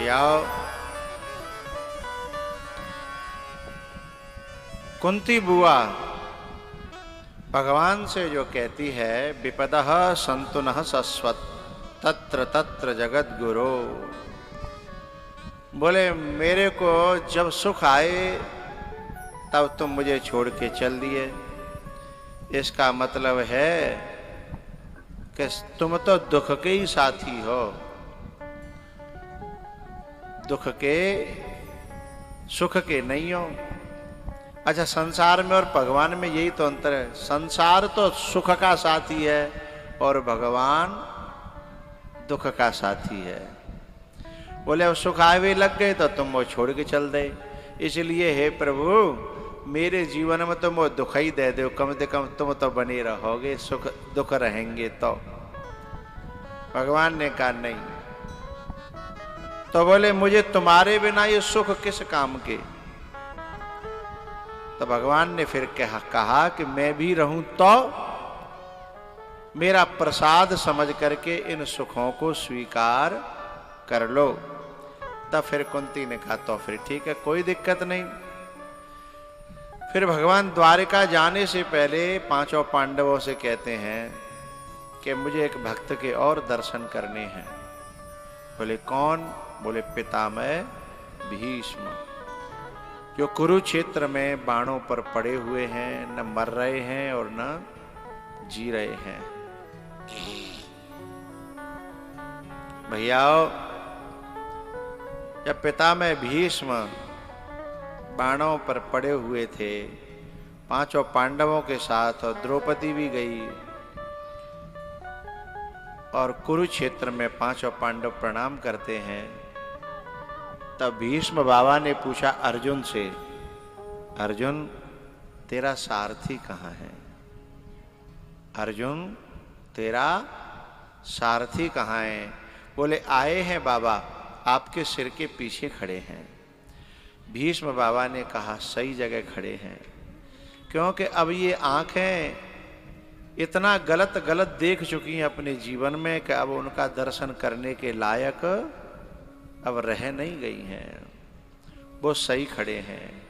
भैया, कुंती बुआ भगवान से जो कहती है विपदः सन्तु नः शश्वत् तत्र तत्र जगत गुरो, बोले मेरे को जब सुख आए तब तुम मुझे छोड़ के चल दिए। इसका मतलब है कि तुम तो दुख के ही साथी हो, दुख के सुख के नहीं हो। अच्छा, संसार में और भगवान में यही तो अंतर है। संसार तो सुख का साथी है और भगवान दुख का साथी है। बोले अब सुख आवे लग गए तो तुम वो छोड़ के चल दे, इसलिए हे प्रभु मेरे जीवन में तुम वो दुख ही दे दो, कम से कम तुम तो बने रहोगे, सुख दुख रहेंगे तो। भगवान ने कहा नहीं। तो बोले मुझे तुम्हारे बिना ये सुख किस काम के। तो भगवान ने फिर कहा कि मैं भी रहूं तो मेरा प्रसाद समझ करके इन सुखों को स्वीकार कर लो। तब फिर कुंती ने कहा तो फिर ठीक है, कोई दिक्कत नहीं। फिर भगवान द्वारिका जाने से पहले पांचों पांडवों से कहते हैं कि मुझे एक भक्त के और दर्शन करने हैं। बोले कौन? बोले पितामह भीष्म, जो कुरुक्षेत्र में बाणों पर पड़े हुए हैं, न मर रहे हैं और न जी रहे हैं। भैयाओ, जब पितामह भीष्म बाणों पर पड़े हुए थे पांचों पांडवों के साथ, और द्रौपदी भी गई, और कुरुक्षेत्र में पांचों पांडव प्रणाम करते हैं, तब भीष्म बाबा ने पूछा अर्जुन से, अर्जुन तेरा सारथी कहाँ है? अर्जुन तेरा सारथी कहाँ है? बोले आए हैं बाबा, आपके सिर के पीछे खड़े हैं। भीष्म बाबा ने कहा सही जगह खड़े हैं, क्योंकि अब ये आंखें इतना गलत गलत देख चुकी हैं अपने जीवन में कि अब उनका दर्शन करने के लायक अब रह नहीं गई हैं। वो सही खड़े हैं।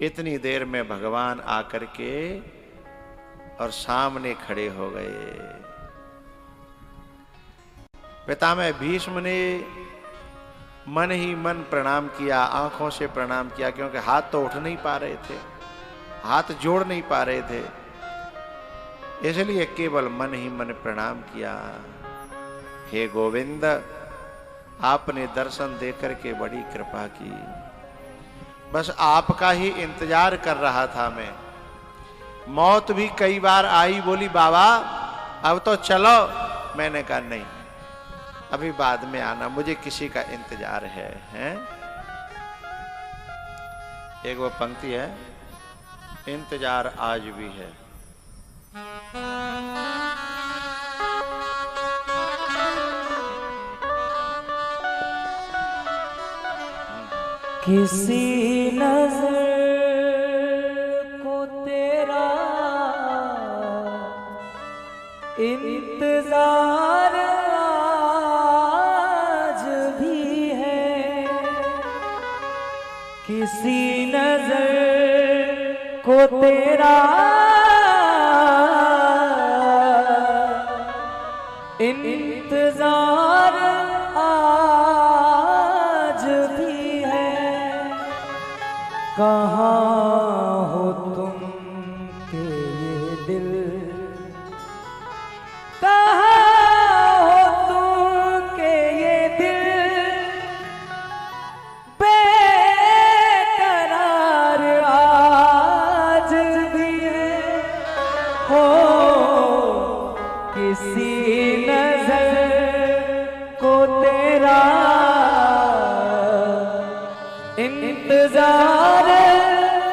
इतनी देर में भगवान आकर के और सामने खड़े हो गए। पितामह भीष्म ने मन ही मन प्रणाम किया, आंखों से प्रणाम किया, क्योंकि हाथ तो उठ नहीं पा रहे थे, हाथ जोड़ नहीं पा रहे थे, इसलिए केवल मन ही मन प्रणाम किया। हे गोविंद, आपने दर्शन देकर के बड़ी कृपा की, बस आपका ही इंतजार कर रहा था मैं। मौत भी कई बार आई, बोली बाबा अब तो चलो। मैंने कहा नहीं, अभी बाद में आना, मुझे किसी का इंतजार है, हैं? एक वो पंक्ति है, इंतजार आज भी है। किसी नजर को तेरा इंतजार आज भी है, किसी नजर को तेरा इंतजार आज भी है। कहाँ हो तुम के ये दिल, कहाँ हो तुम के ये दिल बेकरार आज भी है। हो किसी नजर को तेरा इंतजार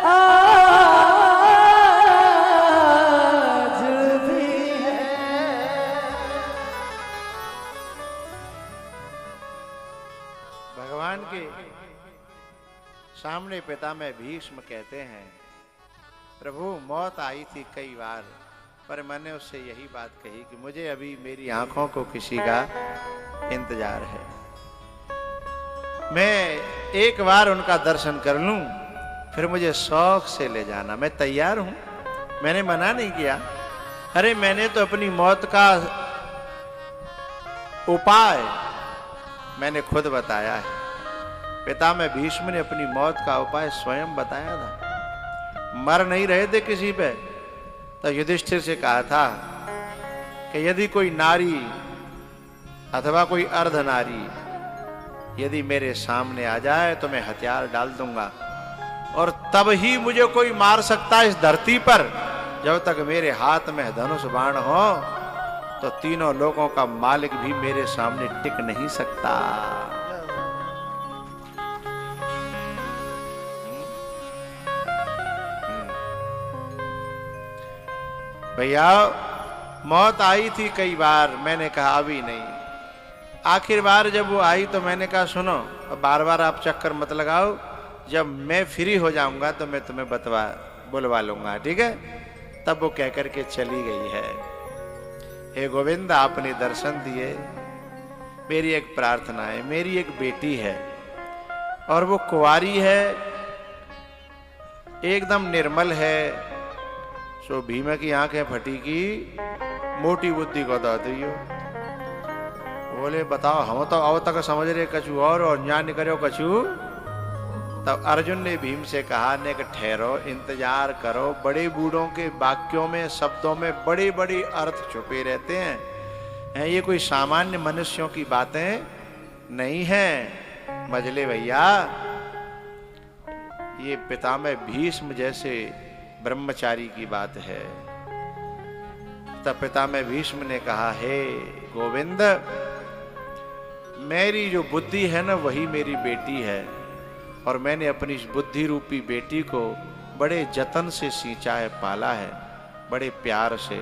आज भी है। भगवान के सामने पितामह भीष्म कहते हैं, प्रभु मौत आई थी कई बार, पर मैंने उससे यही बात कही कि मुझे अभी मेरी आंखों को किसी का इंतजार है। मैं एक बार उनका दर्शन कर लूं, फिर मुझे शौक से ले जाना, मैं तैयार हूं, मैंने मना नहीं किया। अरे मैंने तो अपनी मौत का उपाय मैंने खुद बताया है। पितामह भीष्म ने अपनी मौत का उपाय स्वयं बताया था। मर नहीं रहे थे किसी पे, तो युधिष्ठिर से कहा था कि यदि कोई नारी अथवा कोई अर्ध नारी यदि मेरे सामने आ जाए तो मैं हथियार डाल दूंगा, और तब ही मुझे कोई मार सकता है इस धरती पर, जब तक मेरे हाथ में धनुष बाण हो तो तीनों लोगों का मालिक भी मेरे सामने टिक नहीं सकता। भैया मौत आई थी कई बार, मैंने कहा अभी नहीं। आखिर बार जब वो आई तो मैंने कहा सुनो, बार बार आप चक्कर मत लगाओ, जब मैं फ्री हो जाऊंगा तो मैं तुम्हें बुलवा लूंगा, ठीक है। तब वो कह करके चली गई है। हे गोविंद, आपने दर्शन दिए, मेरी एक प्रार्थना है, मेरी एक बेटी है और वो कुंवारी है, एकदम निर्मल है, सो भीमा की आंखें फटी की मोटी बुद्धि को दो दियो। बोले बताओ, हम तो अब तक समझ रहे कछु और ज्ञान करो कछु। तब अर्जुन ने भीम से कहा ने कि ठहरो, इंतजार करो, बड़े बूढ़ों के वाक्यों में शब्दों में बड़े बड़े अर्थ छुपे रहते हैं, ये कोई सामान्य मनुष्यों की बातें नहीं हैं। मजले भैया, ये पितामह भीष्म जैसे ब्रह्मचारी की बात है। तब पितामह भीष्म ने कहा, हे गोविंद, मेरी जो बुद्धि है ना वही मेरी बेटी है, और मैंने अपनी इस बुद्धि रूपी बेटी को बड़े जतन से सींचा है, पाला है, बड़े प्यार से,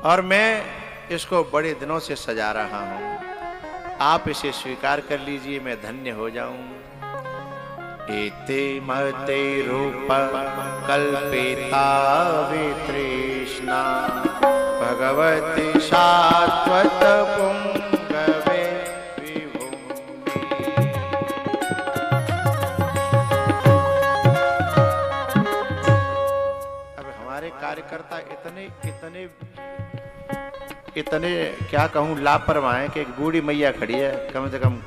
और मैं इसको बड़े दिनों से सजा रहा हूं। आप इसे स्वीकार कर लीजिए, मैं धन्य हो जाऊं। एते मते रूप कल्पेता वितृष्णा भगवती शाश्वत पुंगवे विभूमि। अब हमारे कार्यकर्ता इतने क्या कहूं लापरवाह हैं कि एक बूढ़ी मैया खड़ी है, कम से कम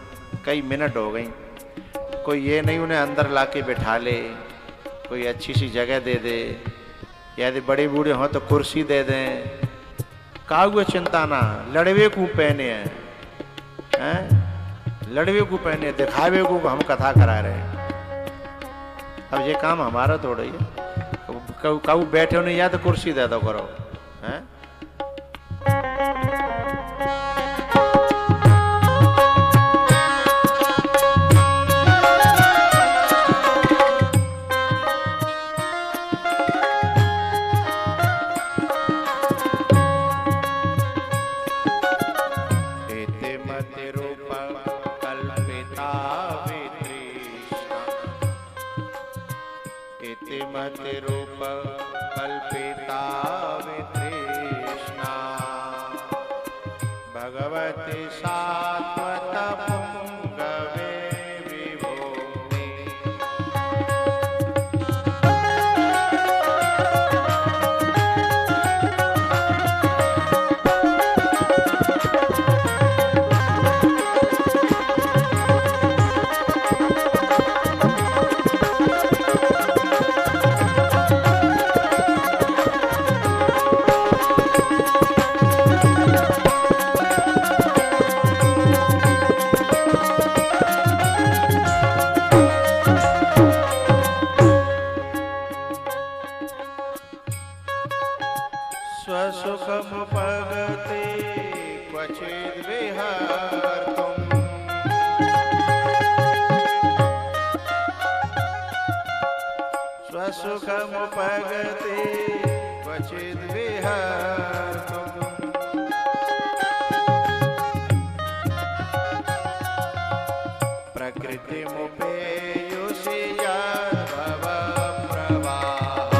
कई मिनट हो गई, कोई ये नहीं उन्हें अंदर लाके बिठा ले, कोई अच्छी सी जगह दे दे, यदि बड़े बूढ़े हों तो कुर्सी दे दें। कागुए चिंता ना, लड़वे को पहने हैं, लड़वे को पहने, दिखावे को हम कथा करा रहे हैं। अब ये काम हमारा थोड़ा ही है, काऊ बैठे हो नहीं या तो कुर्सी दे दो करो, हैं। रूप कल्पिता वितृष्णा भगवती शाश्वत पुंगवे विभूमि। स्वसुखम पगते क्वचिद् विहर्तुम् स्वसुखम पगते क्वचिद् विहर्तुम् प्रकृतिमुपेयुषि यद्भव प्रवाहः।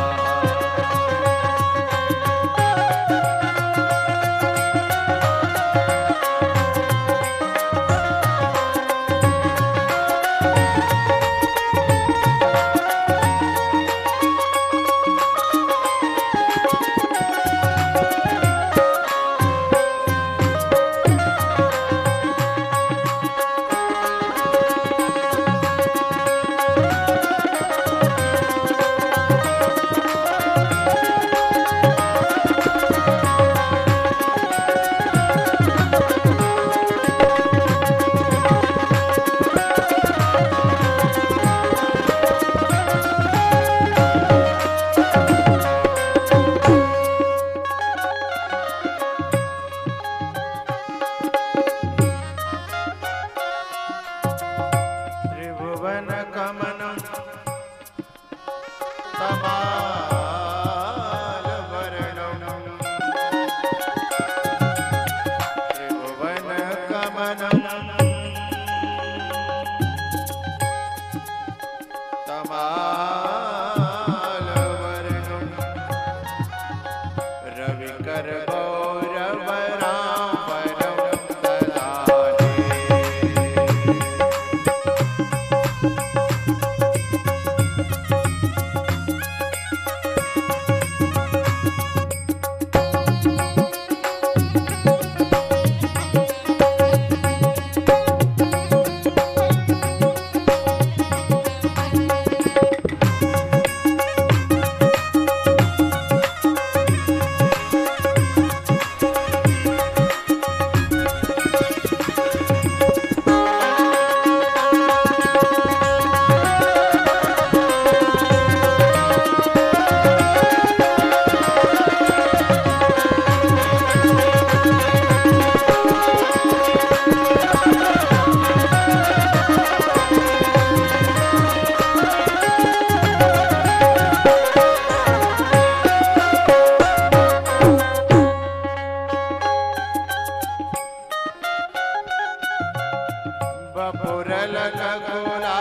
बपुरल खगोला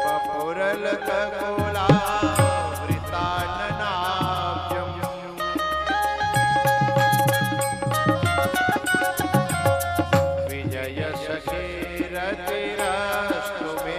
बपुरल खगोला वृताननाब्जम् विजय सखे रतिरस्तु मे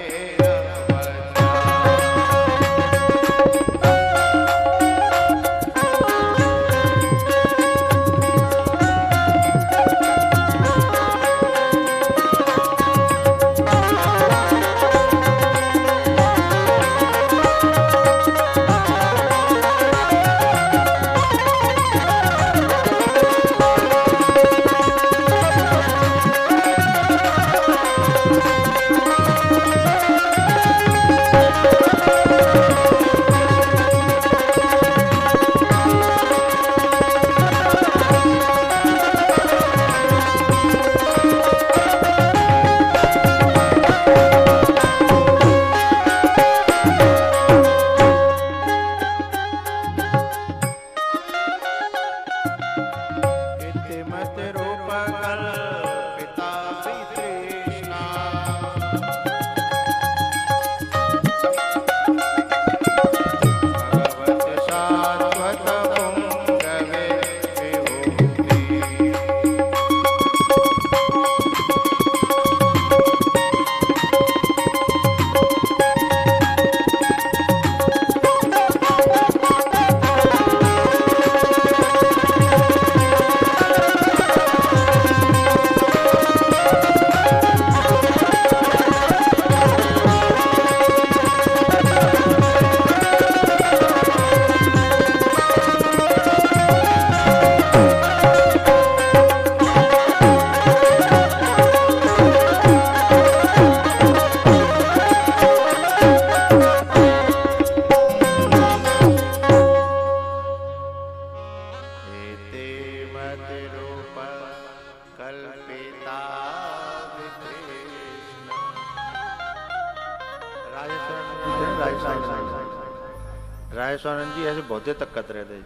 राजेश्वरन जी ऐसे बहुत देर तक कत रहे थे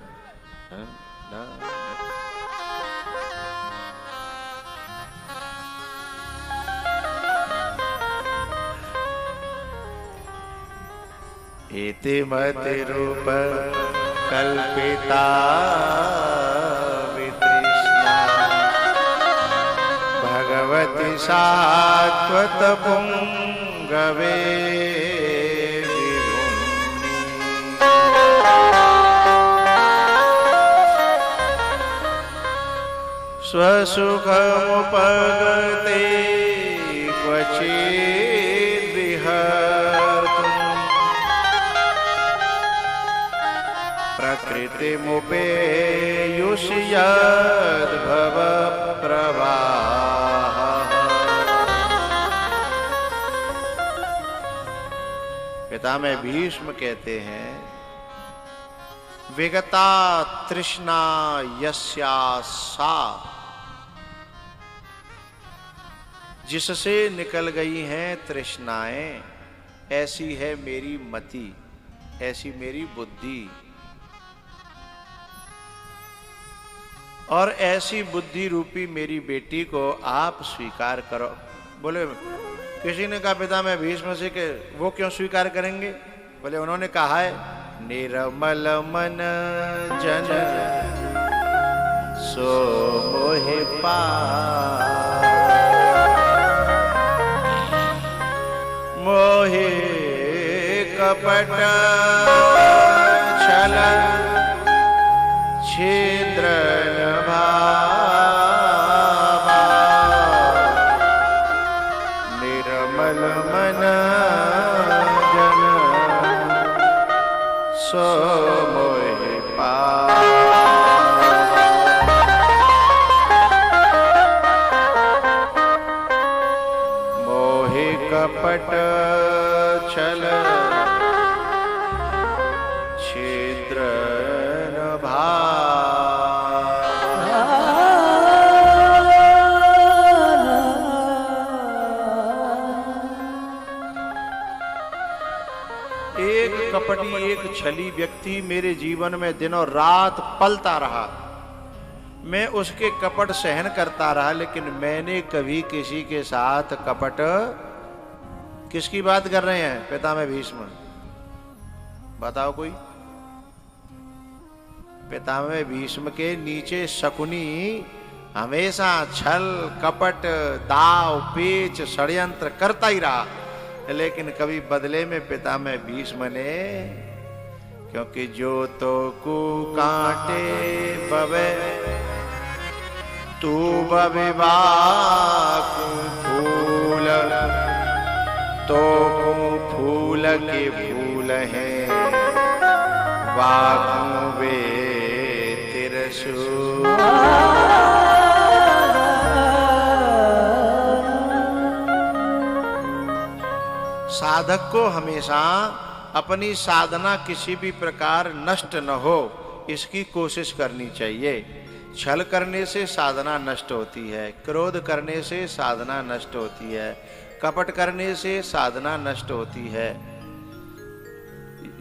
एते मति रूप कल्पिता वितृष्णा भगवती सात्वत पुंगवे स्वसुखमुपगते क्वचिद्विहर्तुम् प्रकृतिमुपेयुषि यद्भव प्रवाह। पितामह भीष्म कहते हैं विगता तृष्णा यस्या सा, जिससे निकल गई हैं तृष्णाएं, ऐसी है मेरी मति, ऐसी मेरी बुद्धि। और ऐसी बुद्धि रूपी मेरी बेटी को आप स्वीकार करो। बोले किसी ने कहा पितामह भीष्म से कि वो क्यों स्वीकार करेंगे? बोले उन्होंने कहा है निर्मल मन जन सो मोहि पावै, मोहि कपट छल छिद्र भावा, निर्मल मन जन सो मोहि पावै। मोहि कपट छल छिद्र न एक कपटी एक छली व्यक्ति मेरे जीवन में दिनों रात पलता रहा, मैं उसके कपट सहन करता रहा, लेकिन मैंने कभी किसी के साथ कपट। किसकी बात कर रहे हैं? पितामह भीष्म। बताओ कोई। पितामह भीष्म के नीचे शकुनी हमेशा छल कपट दाव पेच षड्यंत्र करता ही रहा, लेकिन कभी बदले में पितामह भीष्म ने, क्योंकि जो तो को कांटे बवे तू बवे बाकु फूल, तो फूल के फूल हैं बाकु वे तिरसू। साधक को हमेशा अपनी साधना किसी भी प्रकार नष्ट न हो, इसकी कोशिश करनी चाहिए। छल करने से साधना नष्ट होती है, क्रोध करने से साधना नष्ट होती है, कपट करने से साधना नष्ट होती है।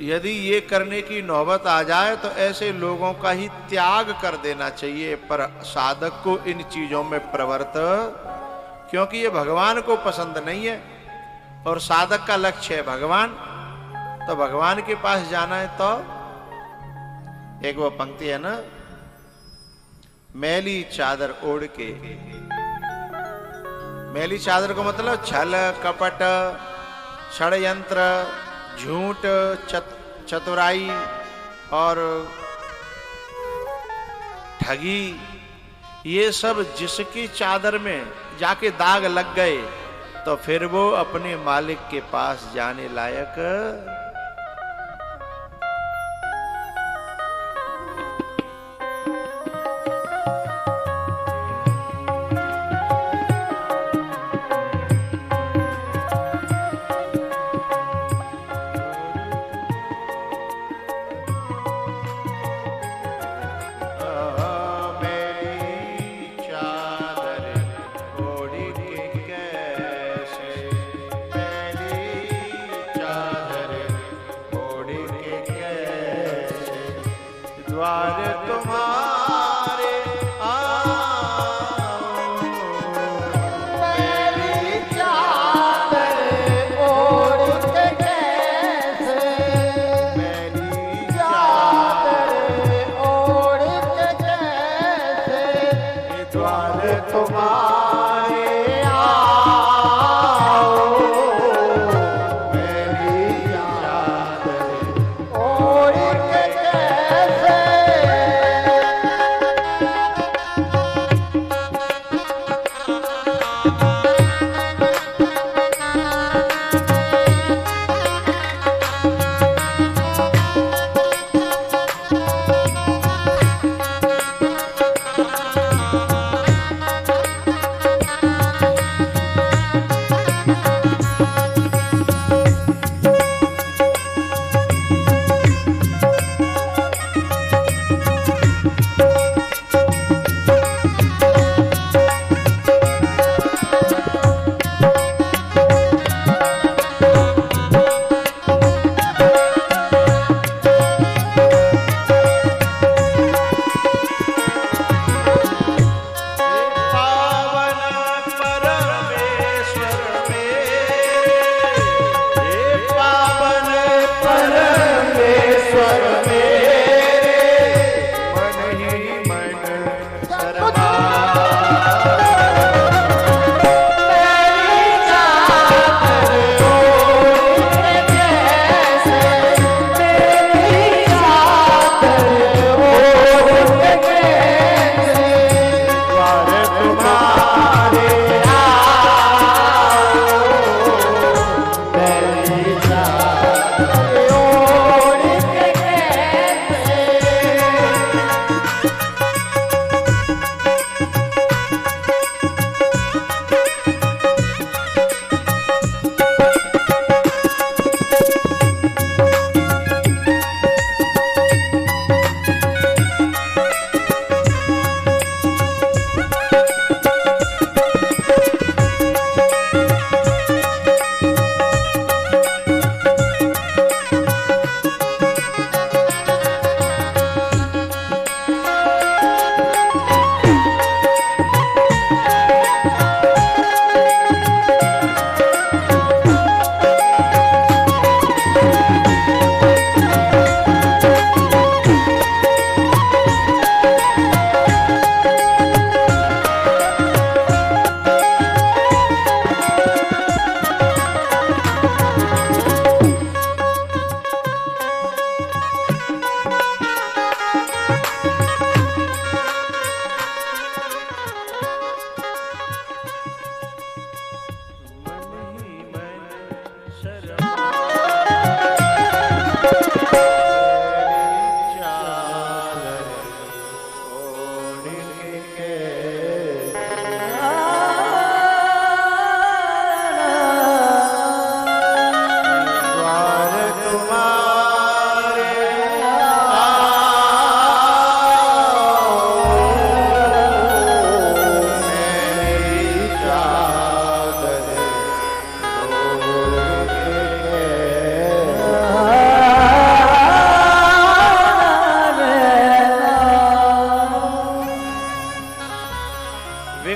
यदि ये करने की नौबत आ जाए तो ऐसे लोगों का ही त्याग कर देना चाहिए। पर साधक को इन चीजों में प्रवृत्त, क्योंकि ये भगवान को पसंद नहीं है और साधक का लक्ष्य है भगवान, तो भगवान के पास जाना है। तो एक वो पंक्ति है ना, मैली चादर ओढ़ के। मैली चादर को मतलब छल कपट षड्यंत्र झूठ चतुराई और ठगी, ये सब जिसकी चादर में जाके दाग लग गए तो फिर वो अपने मालिक के पास जाने लायक।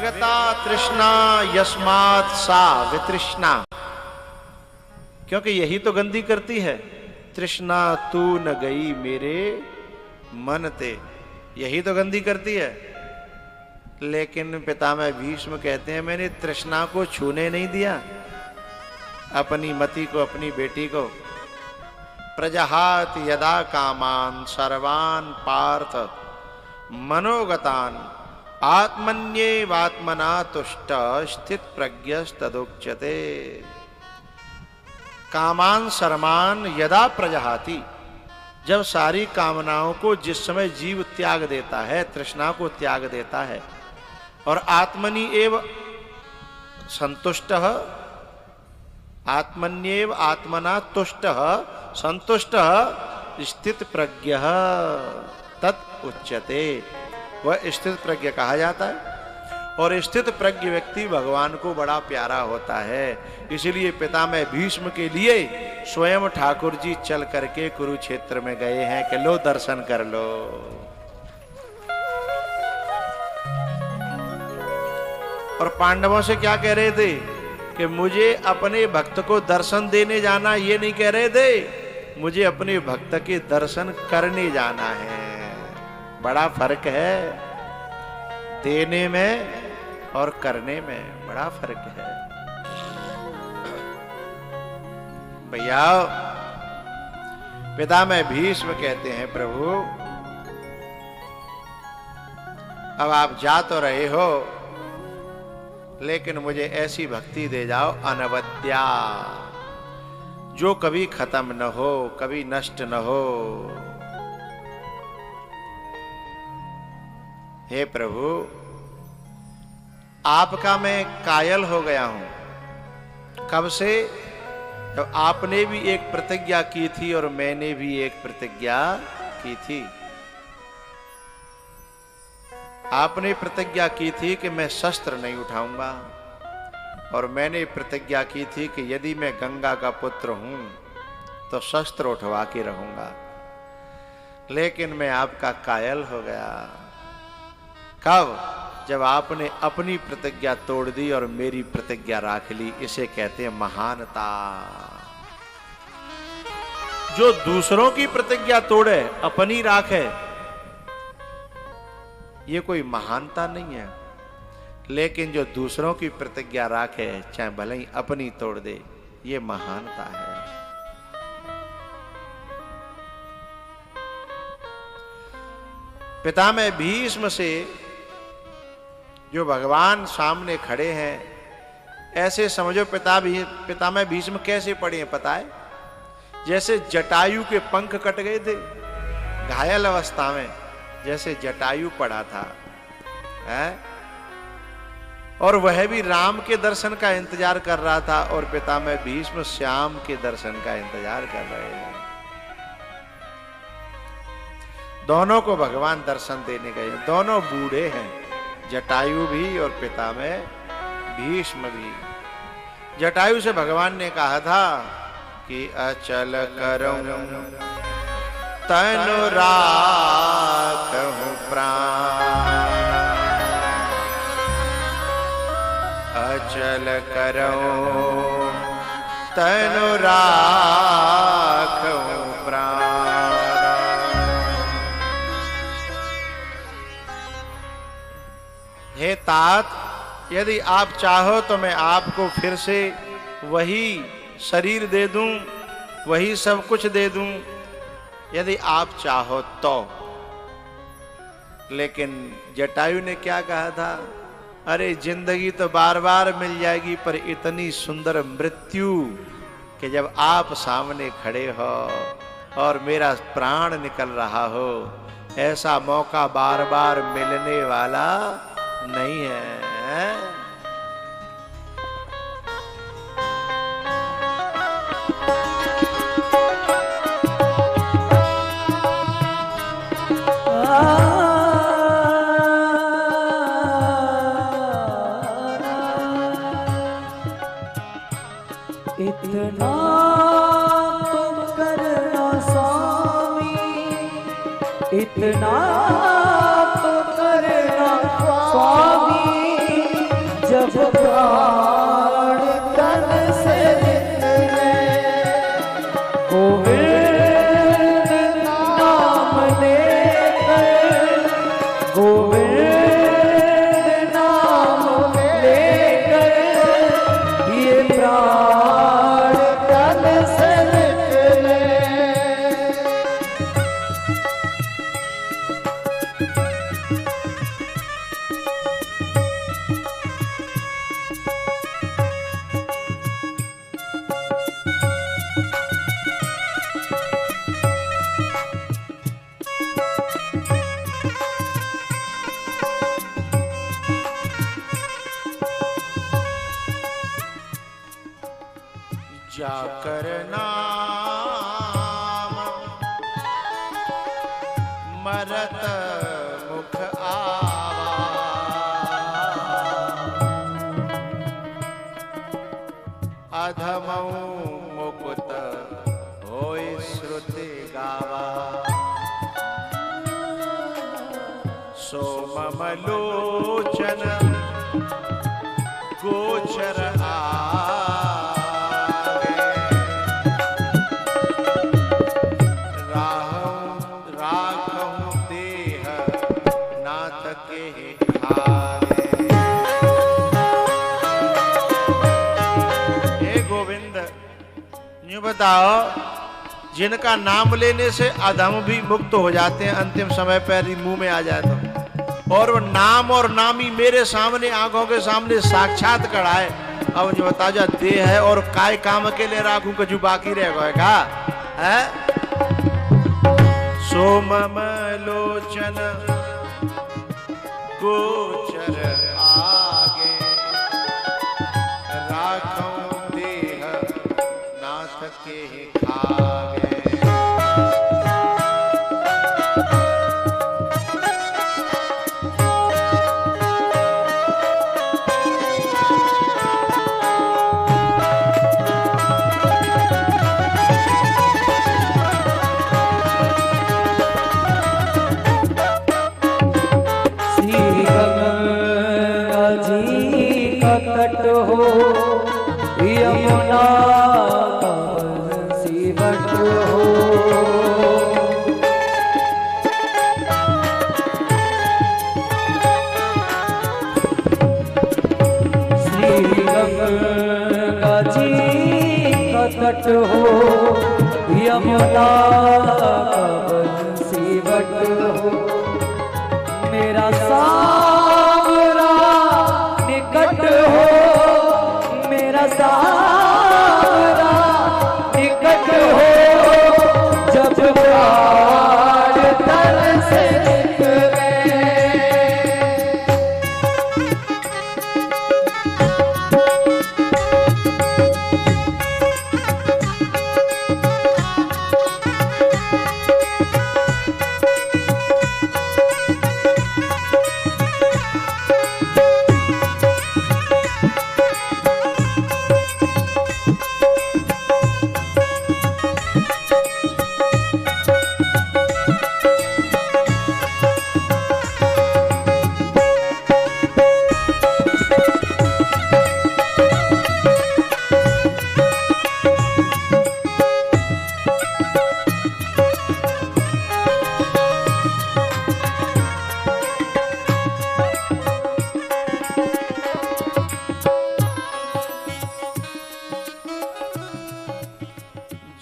विगता तृष्णा यस्मात् सा वितृष्णा, क्योंकि यही तो गंदी करती है। तृष्णा तू न गई मेरे मन ते, यही तो गंदी करती है। लेकिन पितामह भीष्म कहते हैं मैंने तृष्णा को छूने नहीं दिया, अपनी मति को, अपनी बेटी को। प्रजहात यदा कामान सर्वान पार्थ मनोगतान आत्मन्येवात्मना तुष्ट स्थित प्रज्ञस्तदुच्यते। कामान सर्वान यदा प्रजहाति, जब सारी कामनाओं को जिस समय जीव त्याग देता है, तृष्णा को त्याग देता है, और आत्मनि एव संतुष्ट, आत्मन्येव आत्मना तुष्ट संतुष्ट स्थित प्रज्ञ तत् उच्यते, वह स्थित प्रज्ञ कहा जाता है। और स्थित प्रज्ञ व्यक्ति भगवान को बड़ा प्यारा होता है। इसलिए पितामह भीष्म के लिए स्वयं ठाकुर जी चल करके कुरुक्षेत्र में गए हैं कि लो दर्शन कर लो। और पांडवों से क्या कह रहे थे कि मुझे अपने भक्त को दर्शन देने जाना, ये नहीं कह रहे थे मुझे अपने भक्त के दर्शन करने जाना है। बड़ा फर्क है, देने में और करने में बड़ा फर्क है भैया। पितामह भीष्म कहते हैं प्रभु अब आप जा तो रहे हो, लेकिन मुझे ऐसी भक्ति दे जाओ अनवद्या, जो कभी खत्म न हो, कभी नष्ट न हो। हे प्रभु, आपका मैं कायल हो गया हूं। कब से? जब आपने भी एक प्रतिज्ञा की थी और मैंने भी एक प्रतिज्ञा की थी। आपने प्रतिज्ञा की थी कि मैं शस्त्र नहीं उठाऊंगा, और मैंने प्रतिज्ञा की थी कि यदि मैं गंगा का पुत्र हूं तो शस्त्र उठवा के रहूंगा। लेकिन मैं आपका कायल हो गया। कब? जब आपने अपनी प्रतिज्ञा तोड़ दी और मेरी प्रतिज्ञा राख ली। इसे कहते हैं महानता। जो दूसरों की प्रतिज्ञा तोड़े, अपनी राखे, ये कोई महानता नहीं है। लेकिन जो दूसरों की प्रतिज्ञा राखे, चाहे भले ही अपनी तोड़ दे, ये महानता है। पितामह भीष्म से जो भगवान सामने खड़े हैं, ऐसे समझो पितामह भीष्म कैसे पड़े हैं पता है? जैसे जटायु के पंख कट गए थे घायल अवस्था में, जैसे जटायु पड़ा था है? और वह भी राम के दर्शन का इंतजार कर रहा था, और पितामह भीष्म श्याम के दर्शन का इंतजार कर रहे हैं। दोनों को भगवान दर्शन देने गए। दोनों बूढ़े हैं, जटायु भी और पितामह भीष्म भी। जटायु से भगवान ने कहा था कि अचल करऊं तनु राखहु प्राण, अचल करऊं तनु राखहु प्राण। हे तात, यदि आप चाहो तो मैं आपको फिर से वही शरीर दे दूं, वही सब कुछ दे दूं, यदि आप चाहो तो। लेकिन जटायु ने क्या कहा था? अरे जिंदगी तो बार बार मिल जाएगी, पर इतनी सुंदर मृत्यु कि जब आप सामने खड़े हो और मेरा प्राण निकल रहा हो, ऐसा मौका बार बार मिलने वाला नहीं है। इतना तुम करना स्वामी, इतना तुम करना स्वामी, गोविंद नाम लेकर ये प्राण तन से निकले। जाकर नाम मरत मुख आवा, अधमऊ मुकुत होय श्रुति गावा। सोममलोचन गोचर बताओ, जिनका नाम लेने से अधम भी मुक्त हो जाते हैं, अंतिम समय पर मुंह में आ जाए तो, और वो नाम और नामी मेरे सामने आंखों के सामने साक्षात कराए। अब जो बता जा देह है और काय काम के लिए राखूं कछु बाकी रह गए का है। सोममलोचन गोचर आगे, राखों देह नाथ के खागे। तट हो यमुना का बंसीवट हो, श्री गंगा जी का तट हो यमुना का बंसीवट हो। मेरा सावरा निकट हो, मेरा सावरा निकट हो, जब प्राण तन से निकले।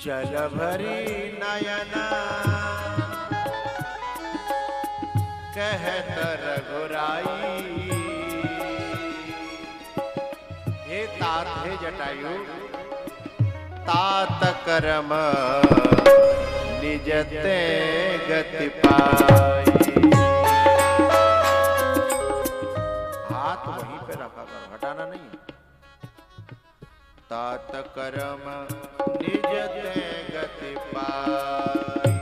जल भरी नयन कहत रघुराई, हे तात हे जटायु, तात करम निज ते गति पाई। हाथ वहीं पे रखा कर, हटाना नहीं। तात करम निज ते गति पाई।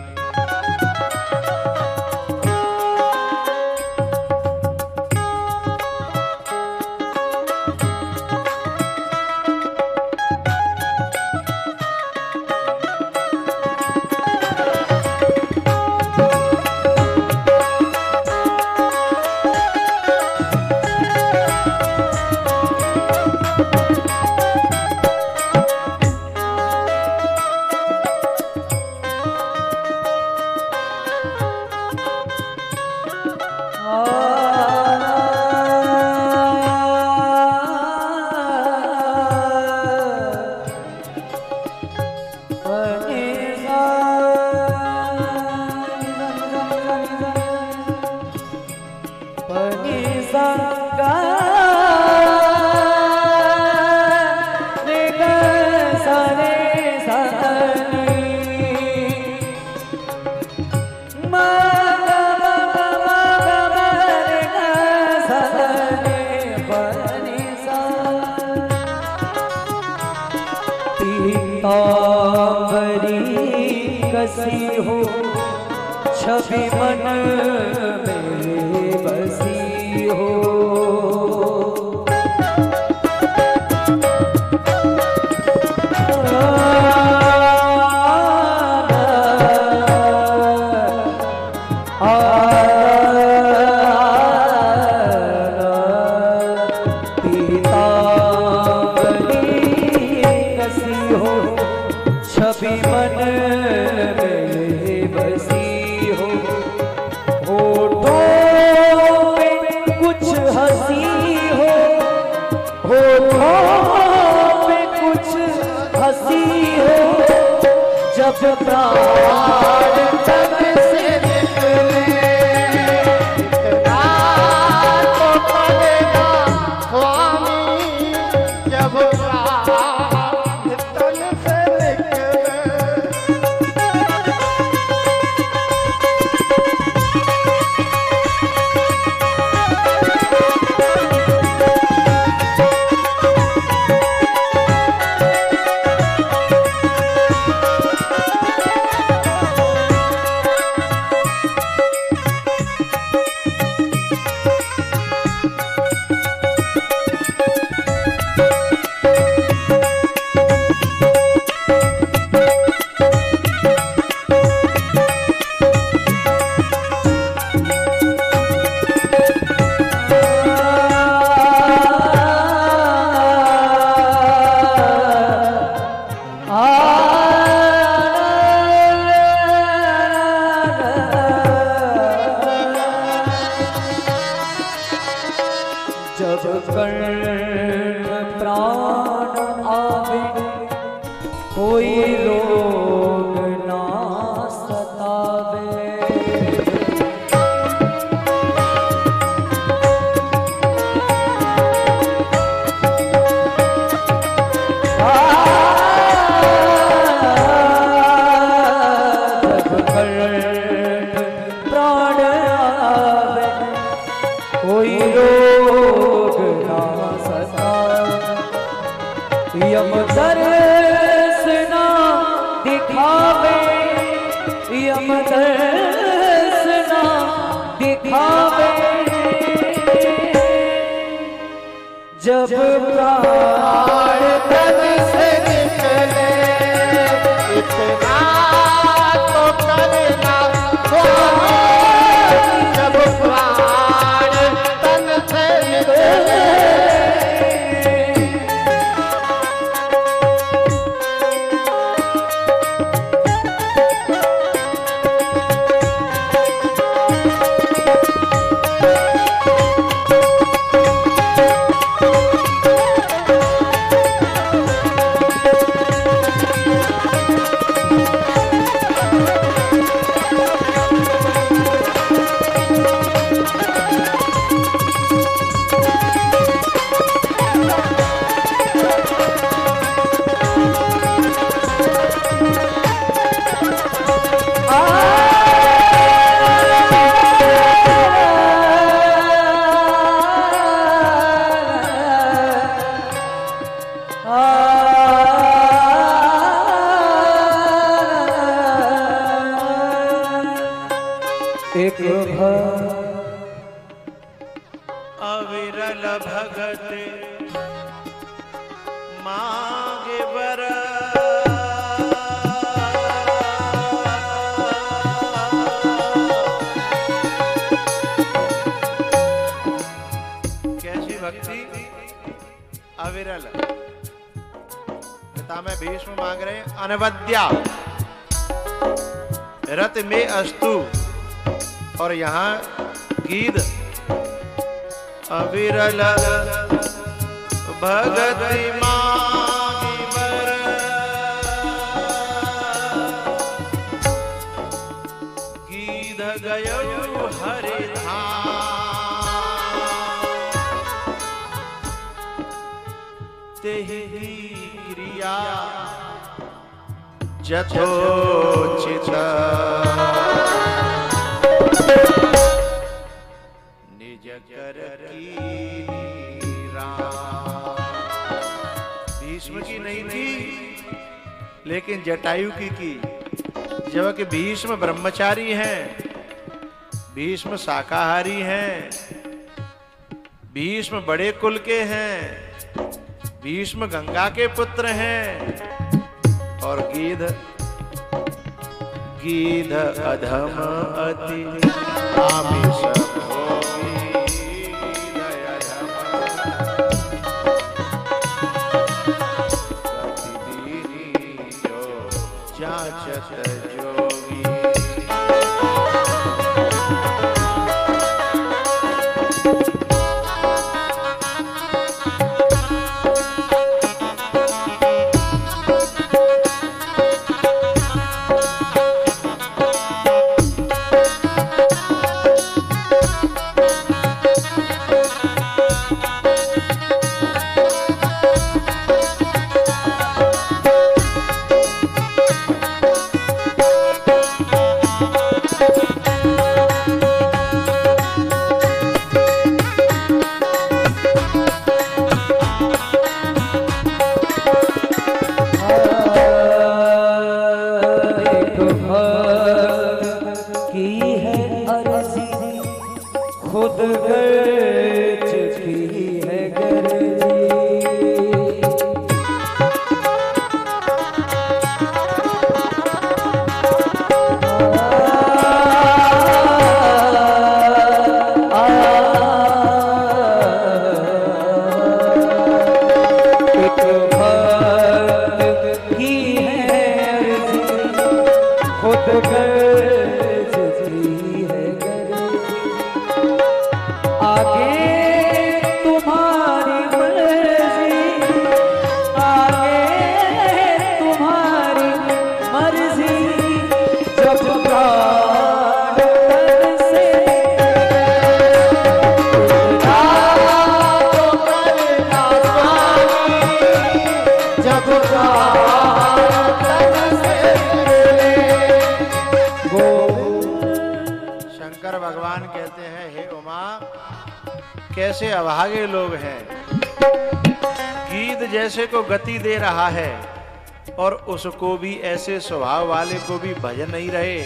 पनि सा गा रे ग सा रे सा नी मा गा मा गा रे ग सा रे पनि सा पीतांबरी कसी हो छवि मन में बसी हो पीतांबरी कसी हो छवि मन में बसी हो होठों पे कुछ हंसी हो होठों पे कुछ हंसी हो जब प्राण तन से निकले तो पड़ेगा स्वामी जब प्राण तन से निकले। जब कंठ प्राण आवे कोई लोग ना सतावे जब कंठ प्राण आवे कोई लोग ना सतावे यम दर्श ना दिखावे यम दर्श ना दिखावे जब प्राण तन से निकले इतना तो करना स्वामी जब प्राण तन से निकले। एक अविरल भगत मांगे बर कैसी भक्ति अविरल। पिता में भीष्म मांग रहे हैं अनवद्या रत में अस्तु और यहाँ गीत अविरल भगति मांगी बर गीत गयो हरि धाम तेहि क्रिया यथोचित निज कर कीनी राम। भीष्म की नहीं थी, लेकिन जटायु की। जबकि भीष्म ब्रह्मचारी हैं, भीष्म शाकाहारी हैं, भीष्म बड़े कुल के हैं, भीष्म गंगा के पुत्र हैं, और गीध अधम अति आमिष भोगी, गीध अधम गतिदीनी जो जाचत जोगी। खुद गर्ज की है गर्जी। एक भक्त की है अर्जी, खुद गर्ज की है गर्जी। आगे तुम्हारी मर्जी, आगे तुम्हारी मर्जी, जब प्राण तन से तो करना स्वामी, जब प्राण तन से शंकर भगवान कहते हैं, हे उमा, कैसे अभागे लोग हैं। गीध जैसे को गति दे रहा है, और उसको भी ऐसे स्वभाव वाले को भी भजन नहीं रहे,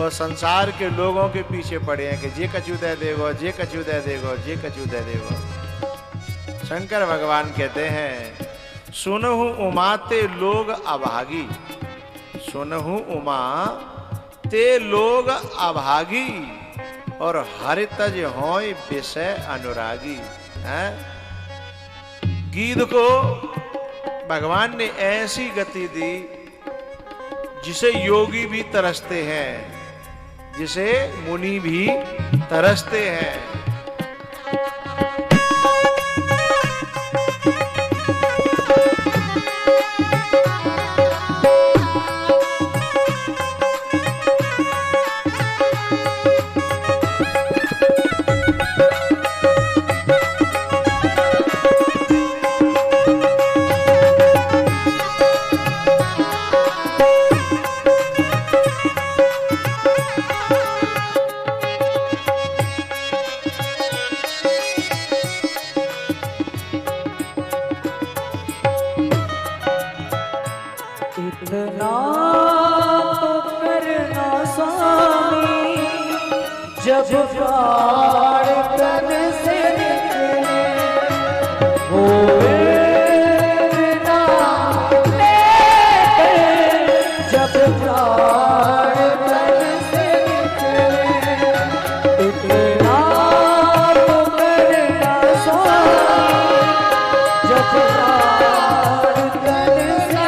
और संसार के लोगों के पीछे पड़े हैं कि जे कछु दे देगो, जे कछु दे देगो, जे कछु दे देगो। शंकर भगवान कहते हैं, सुनहु उमा ते लोग अभागी, सुनहु उमा ते लोग अभागी, और हरितज होय विषय अनुरागी। हैं? गीध को भगवान ने ऐसी गति दी जिसे योगी भी तरसते हैं, जिसे मुनि भी तरसते हैं। इतना तो करना स्वामी, जब प्राण तन से निकले, होवे नाम लेकर, जब प्राण तन से निकले। इतना तो करना स्वामी, जब प्राण तन से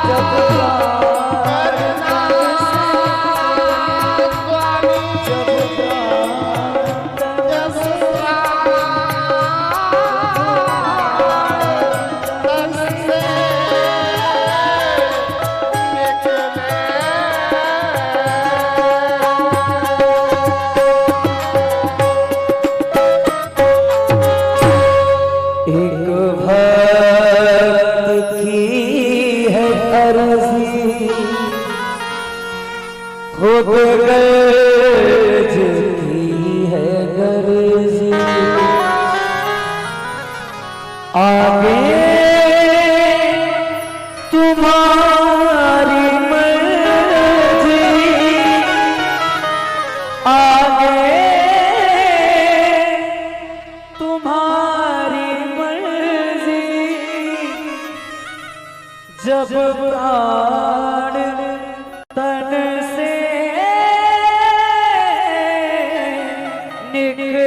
जब प्राण निकले।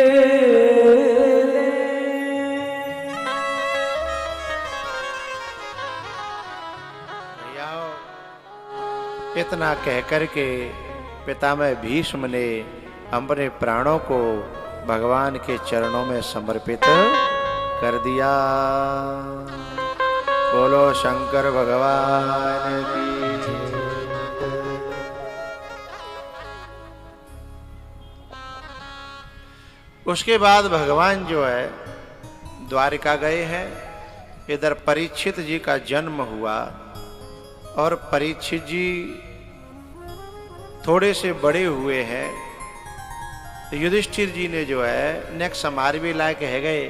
इतना कहकर के पितामह भीष्म ने अपने प्राणों को भगवान के चरणों में समर्पित कर दिया। बोलो शंकर भगवान की। उसके बाद भगवान जो है द्वारिका गए हैं। इधर परीक्षित जी का जन्म हुआ और परीक्षित जी थोड़े से बड़े हुए हैं। तो युधिष्ठिर जी ने जो है नेक्स्ट समार भी लायक है गए।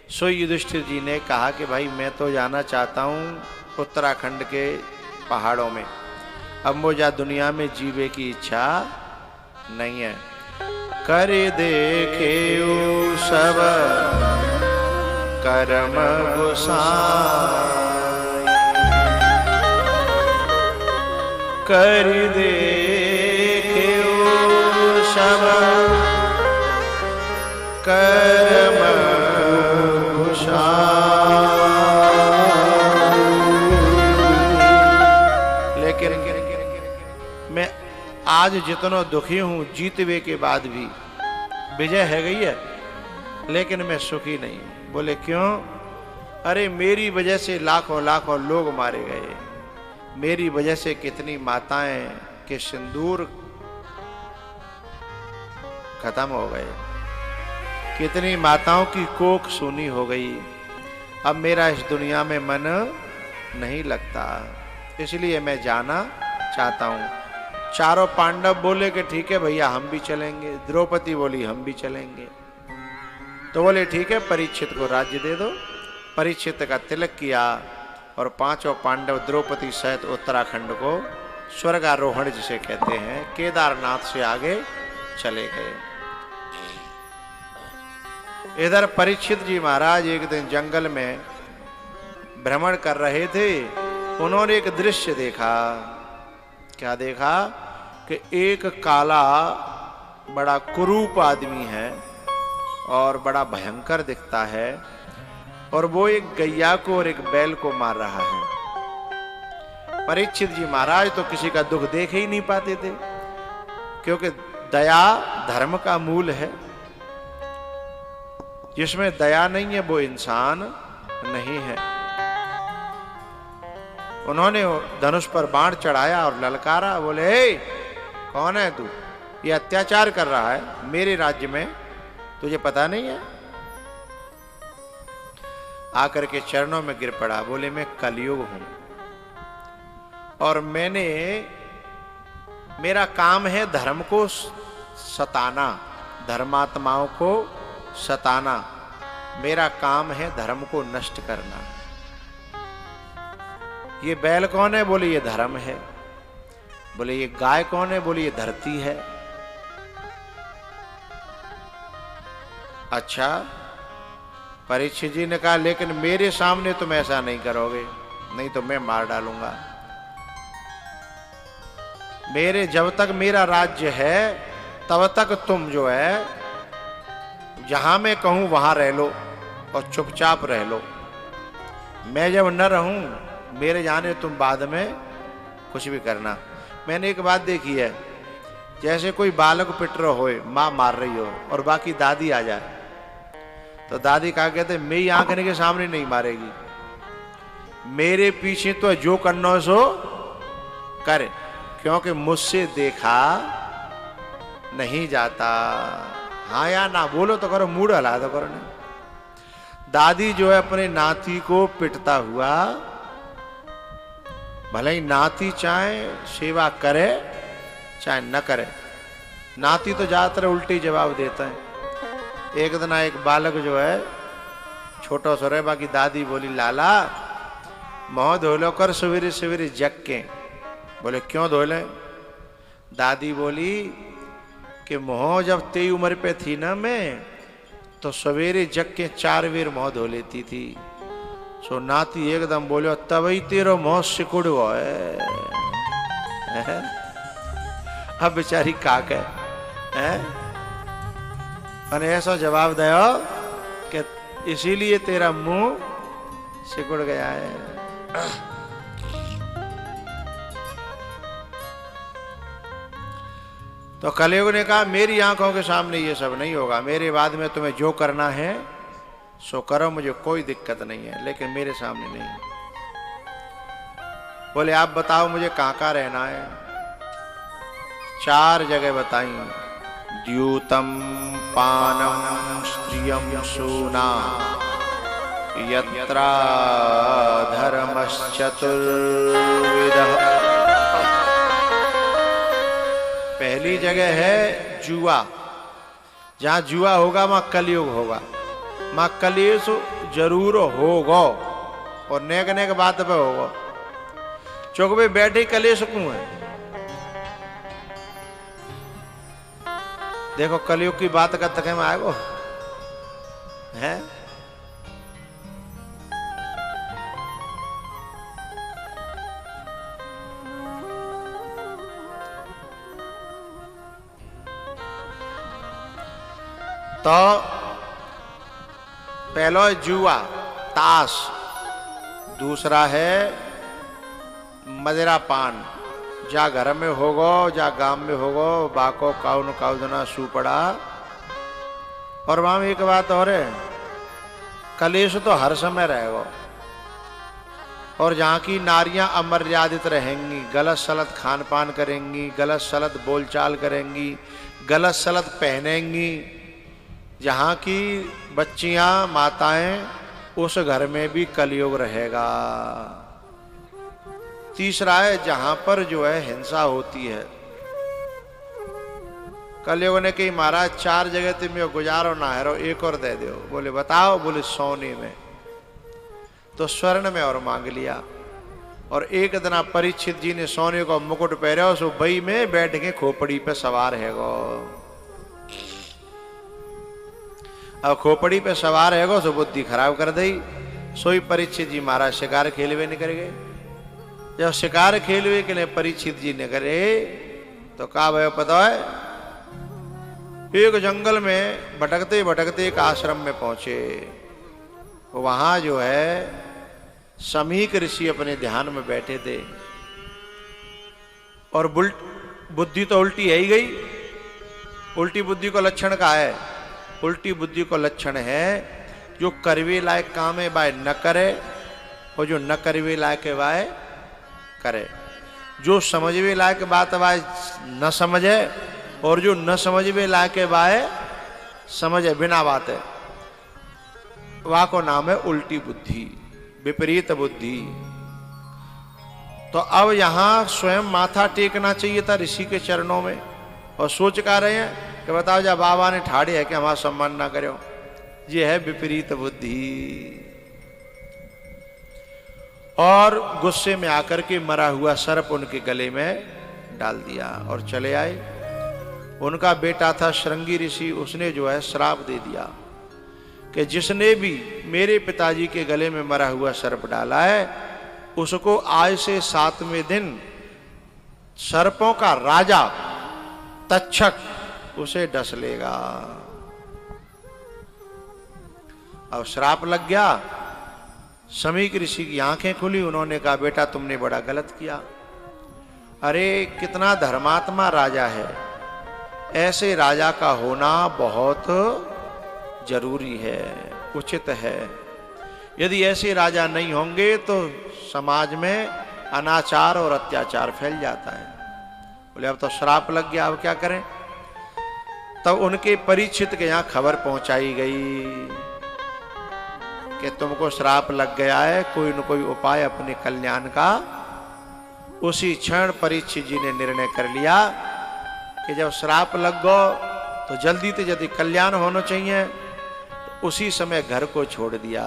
सो युधिष्ठिर जी ने कहा कि भाई मैं तो जाना चाहता हूँ उत्तराखंड के पहाड़ों में। अब मुझे दुनिया में जीवे की इच्छा नहीं है। कर देखे सब कर्म गोसाई, कर देखे सब कर्म लेकिन मैं आज जितना दुखी हूं जीतवे के बाद भी विजय है गई है, लेकिन मैं सुखी नहीं हूं। बोले क्यों? अरे मेरी वजह से लाखों लाखों लोग मारे गए, मेरी वजह से कितनी माताएं के सिंदूर खत्म हो गए, कितनी माताओं की कोख सूनी हो गई। अब मेरा इस दुनिया में मन नहीं लगता, इसलिए मैं जाना चाहता हूं। चारों पांडव बोले कि ठीक है भैया हम भी चलेंगे। द्रौपदी बोली हम भी चलेंगे। तो बोले ठीक है परीक्षित को राज्य दे दो। परीक्षित का तिलक किया और पांचों पांडव द्रौपदी सहित उत्तराखंड को स्वर्गारोहण जिसे कहते हैं केदारनाथ से आगे चले गए। इधर परीक्षित जी महाराज एक दिन जंगल में भ्रमण कर रहे थे। उन्होंने एक दृश्य देखा। क्या देखा? कि एक काला बड़ा कुरूप आदमी है और बड़ा भयंकर दिखता है, और वो एक गैया को और एक बैल को मार रहा है। परीक्षित जी महाराज तो किसी का दुख देख ही नहीं पाते थे, क्योंकि दया धर्म का मूल है। जिसमें दया नहीं है वो इंसान नहीं है। उन्होंने धनुष पर बाण चढ़ाया और ललकारा। बोले हे कौन है तू? ये अत्याचार कर रहा है मेरे राज्य में, तुझे पता नहीं है? आकर के चरणों में गिर पड़ा। बोले मैं कलयुग हूं और मेरा काम है धर्म को सताना, धर्मात्माओं को सताना। मेरा काम है धर्म को नष्ट करना। ये बैल कौन है? बोले ये धर्म है। बोले ये गाय कौन है? बोले ये धरती है। अच्छा, परीक्षित जी ने कहा लेकिन मेरे सामने तुम ऐसा नहीं करोगे, नहीं तो मैं मार डालूंगा। जब तक मेरा राज्य है तब तक तुम जो है जहां मैं कहूं वहां रह लो और चुपचाप रह लो। मैं जब न रहूं मेरे जाने तुम बाद में कुछ भी करना। मैंने एक बात देखी है, जैसे कोई बालक पिट रहा हो, माँ मार रही हो और बाकी दादी आ जाए, तो दादी कहा कहते मेरी आंखने के सामने नहीं मारेगी, मेरे पीछे तो जो करना हो सो करे, क्योंकि मुझसे देखा नहीं जाता। हाँ या ना बोलो तो करो, मूड हला तो करो ना। दादी जो है अपने नाती को पिटता हुआ, भले ही नाती चाहे सेवा करे चाहे न करे, नाती तो ज्यादातर उल्टी जवाब देता है। एक दिन एक बालक जो है छोटा सा रहे, बाकी दादी बोली लाला मुँह धो लो कर सवेरे सवेरे जग के। बोले क्यों धो ले? दादी बोली कि मुँह जब तेरी उम्र पे थी ना मैं, तो सवेरे जग के 4 बेर मुँह धो लेती थी। सो नाती एकदम बोलो तभी तेरो मुँह सिकुड़ हुआ है। अब बेचारी काक है? અને ऐसा जवाब दयो कि इसीलिए तेरा मुंह सिकुड़ गया है। तो कलयुग ने कहा मेरी आंखों के सामने ये सब नहीं होगा, मेरे बाद में तुम्हें जो करना है सो करो, मुझे कोई दिक्कत नहीं है, लेकिन मेरे सामने नहीं। बोले आप बताओ मुझे कहां कहां रहना है। 4 जगह बताई। द्यूतम पानम स्त्रियम सूना यत्रा धर्मश्चतुर्विधः। पहली जगह है जुआ, जहां जुआ होगा वहां कलयुग होगा, वहां कलेश जरूर होगा और नेक नेक बात पे होगा। चौक पे बैठे कलेश क्यों है? देखो कलयुग की बात का तक में आएगो है। तो पहला जुआ ताश, दूसरा है मदिरा पान, जा घर में होगो जा गांव में होगो बाको काउन काउदना सुपड़ा। और वहां एक बात और है, कलेश तो हर समय रहेगा। और जहां की नारियां अमर्यादित रहेंगी, गलत सलत खान पान करेंगी, गलत सलत बोलचाल करेंगी, गलत सलत पहनेंगी, जहां की बच्चियां माताएं, उस घर में भी कलयुग रहेगा। तीसरा है जहां पर जो है हिंसा होती है। कलयुग ने कही महाराज 4 जगह तुम्हें गुजारो ना है, एक और दे दो। बोले बताओ। बोले सोने में। तो स्वर्ण में और मांग लिया। और एक दिन परीक्षित जी ने सोने को मुकुट पहरा, सो बई में बैठ के खोपड़ी पे सवार है गो। अब खोपड़ी पे सवार है गो, सो बुद्धि खराब कर दी। सोई परीक्षित जी महाराज शिकार खेलवे नहीं कर गए। जब शिकार खेलवे के लिए परीक्षित जी ने करे तो कहा भाई पता है, एक जंगल में भटकते भटकते एक आश्रम में पहुंचे। वहां जो है समीक ऋषि अपने ध्यान में बैठे थे और बुद्धि तो उल्टी है ही गई। उल्टी बुद्धि को लक्षण का है, उल्टी बुद्धि को लक्षण है जो करवे लायक काम है बाय न करे और जो न करवे लायक है बाय करे, जो समझवे लायक बात बाय न समझे और जो न समझवे लायक बाय समझे बिना बात है, वह को नाम है उल्टी बुद्धि, विपरीत बुद्धि। तो अब यहां स्वयं माथा टेकना चाहिए था ऋषि के चरणों में और सोच का रहे हैं कि बताओ जब बाबा ने ठाड़े है कि हमारा सम्मान ना करो। ये है विपरीत बुद्धि। और गुस्से में आकर के मरा हुआ सर्प उनके गले में डाल दिया और चले आए। उनका बेटा था श्रृंगी ऋषि, उसने जो है श्राप दे दिया कि जिसने भी मेरे पिताजी के गले में मरा हुआ सर्प डाला है उसको आज से 7वें दिन सर्पों का राजा तक्षक उसे डस लेगा। अब श्राप लग गया। समीक ऋषि की आंखें खुली। उन्होंने कहा बेटा तुमने बड़ा गलत किया। अरे कितना धर्मात्मा राजा है, ऐसे राजा का होना बहुत जरूरी है, उचित है। यदि ऐसे राजा नहीं होंगे तो समाज में अनाचार और अत्याचार फैल जाता है। बोले अब तो श्राप लग गया, अब क्या करें। तब उनके परीक्षित के यहां खबर पहुंचाई गई कि तुमको श्राप लग गया है, कोई न कोई उपाय अपने कल्याण का। उसी क्षण परीक्षित जी ने निर्णय कर लिया कि जब श्राप लग गो तो जल्दी से जल्दी कल्याण होना चाहिए। तो उसी समय घर को छोड़ दिया।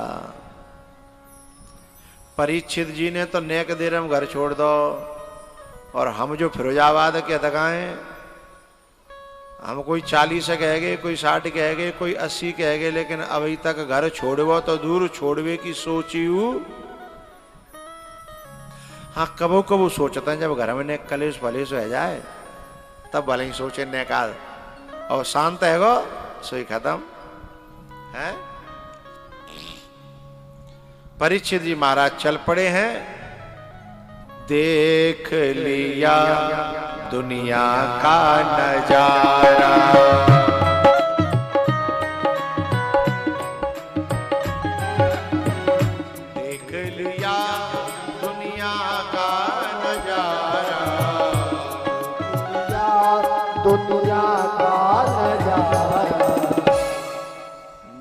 परीक्षित जी ने तो नेक देर में घर छोड़ दो, और हम जो फिरोजाबाद के दगाएं, हम कोई 40 कह गए, कोई 60 कह गए, कोई 80 कह गए, लेकिन अभी तक घर छोड़वो तो दूर छोड़वे की सोची हूं। हाँ कबो कबो सोचते हैं जब घर में कलेश भलेश रह जाए तब भले ही सोचे नेकार। और शांत है गो सोई खत्म है। परीक्षित जी महाराज चल पड़े हैं। देख लिया दुनिया का नजारा, देख लिया दुनिया का नजारा, दुनिया का नजारा,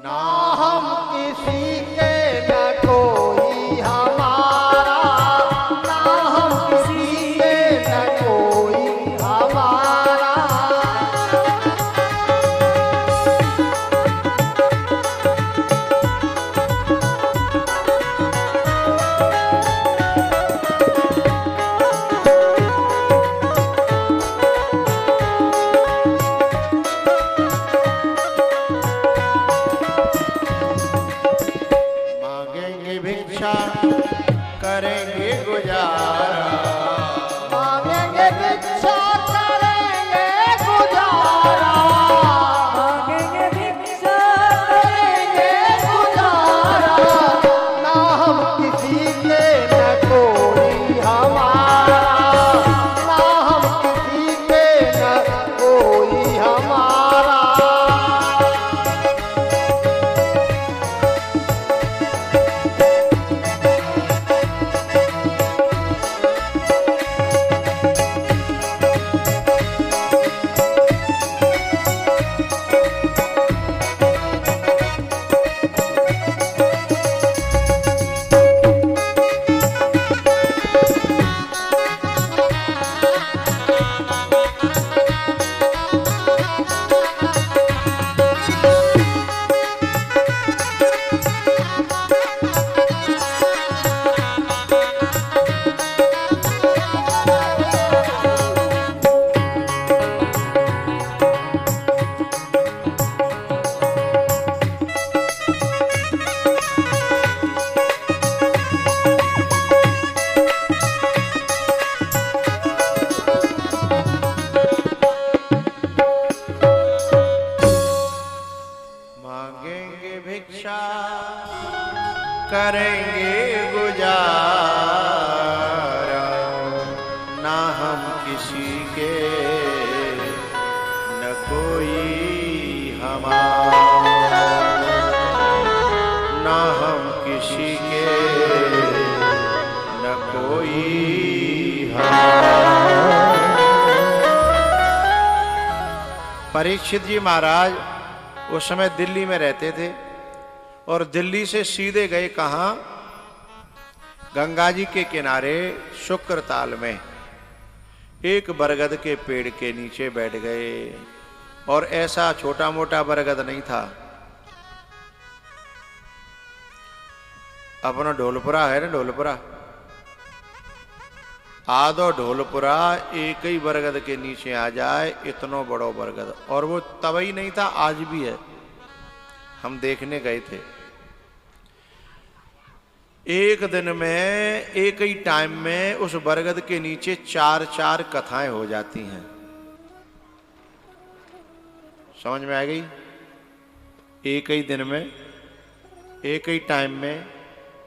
ना हम किसी के न कोई हमारा, ना हम किसी के न कोई हमारा। मांगेंगे भिक्षा करेंगे गुजारा, मांगेंगे भिक्षा करेंगे गुजारा, मांगेंगे भिक्षा करेंगे गुजारा, ना हम किसी के न कोई हमारा, ना हम किसी के न कोई हमारा। मांगेंगे भिक्षा करेंगे गुजारा, ना हम किसी के न कोई हमारा, ना हम किसी के न कोई हमारा। परीक्षित जी महाराज उस समय दिल्ली में रहते थे और दिल्ली से सीधे गए कहां? गंगा जी के किनारे शुक्रताल में एक बरगद के पेड़ के नीचे बैठ गए। और ऐसा छोटा मोटा बरगद नहीं था, अपना ढोलपुरा है ना, ढोलपुरा आधो ढोलपुरा एक ही बरगद के नीचे आ जाए, इतनो बड़ो बरगद। और वो तभी नहीं था, आज भी है, हम देखने गए थे। एक दिन में एक ही टाइम में उस बरगद के नीचे 4-4 कथाएं हो जाती हैं। समझ में आ गई? एक ही दिन में एक ही टाइम में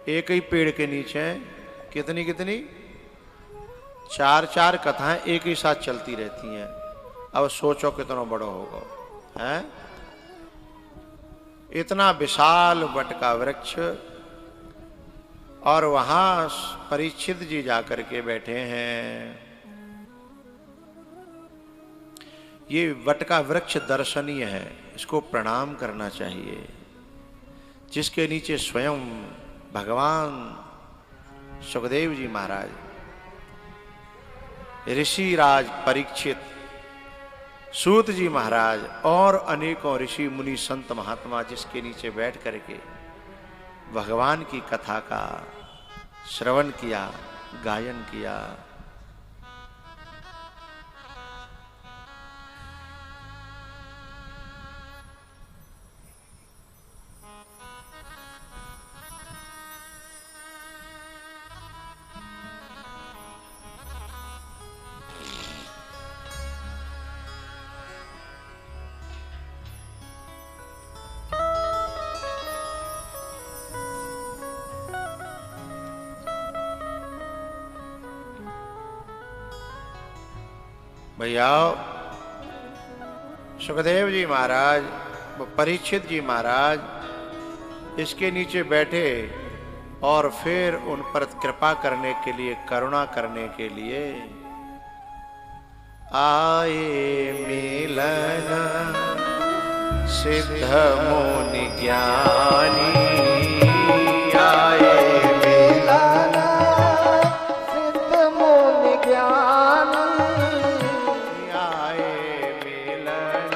एक ही पेड़ के नीचे कितनी कितनी 4-4 कथाएं एक ही साथ चलती रहती हैं। अब सोचो कितना बड़ा होगा, हैं? इतना विशाल वट का वृक्ष, और वहां परीक्षित जी जाकर के बैठे हैं। ये वट का वृक्ष दर्शनीय है, इसको प्रणाम करना चाहिए, जिसके नीचे स्वयं भगवान सुखदेव जी महाराज, ऋषि राज परीक्षित, सूत जी महाराज और अनेकों ऋषि मुनि संत महात्मा जिसके नीचे बैठ करके भगवान की कथा का श्रवण किया, गायन किया। भैया सुखदेव जी महाराज, परीक्षित जी महाराज इसके नीचे बैठे और फिर उन पर कृपा करने के लिए, करुणा करने के लिए आए मिलन सिद्ध मुनि ज्ञानी, आए मिलन सिद्ध मुनि ज्ञानी, आए मिलन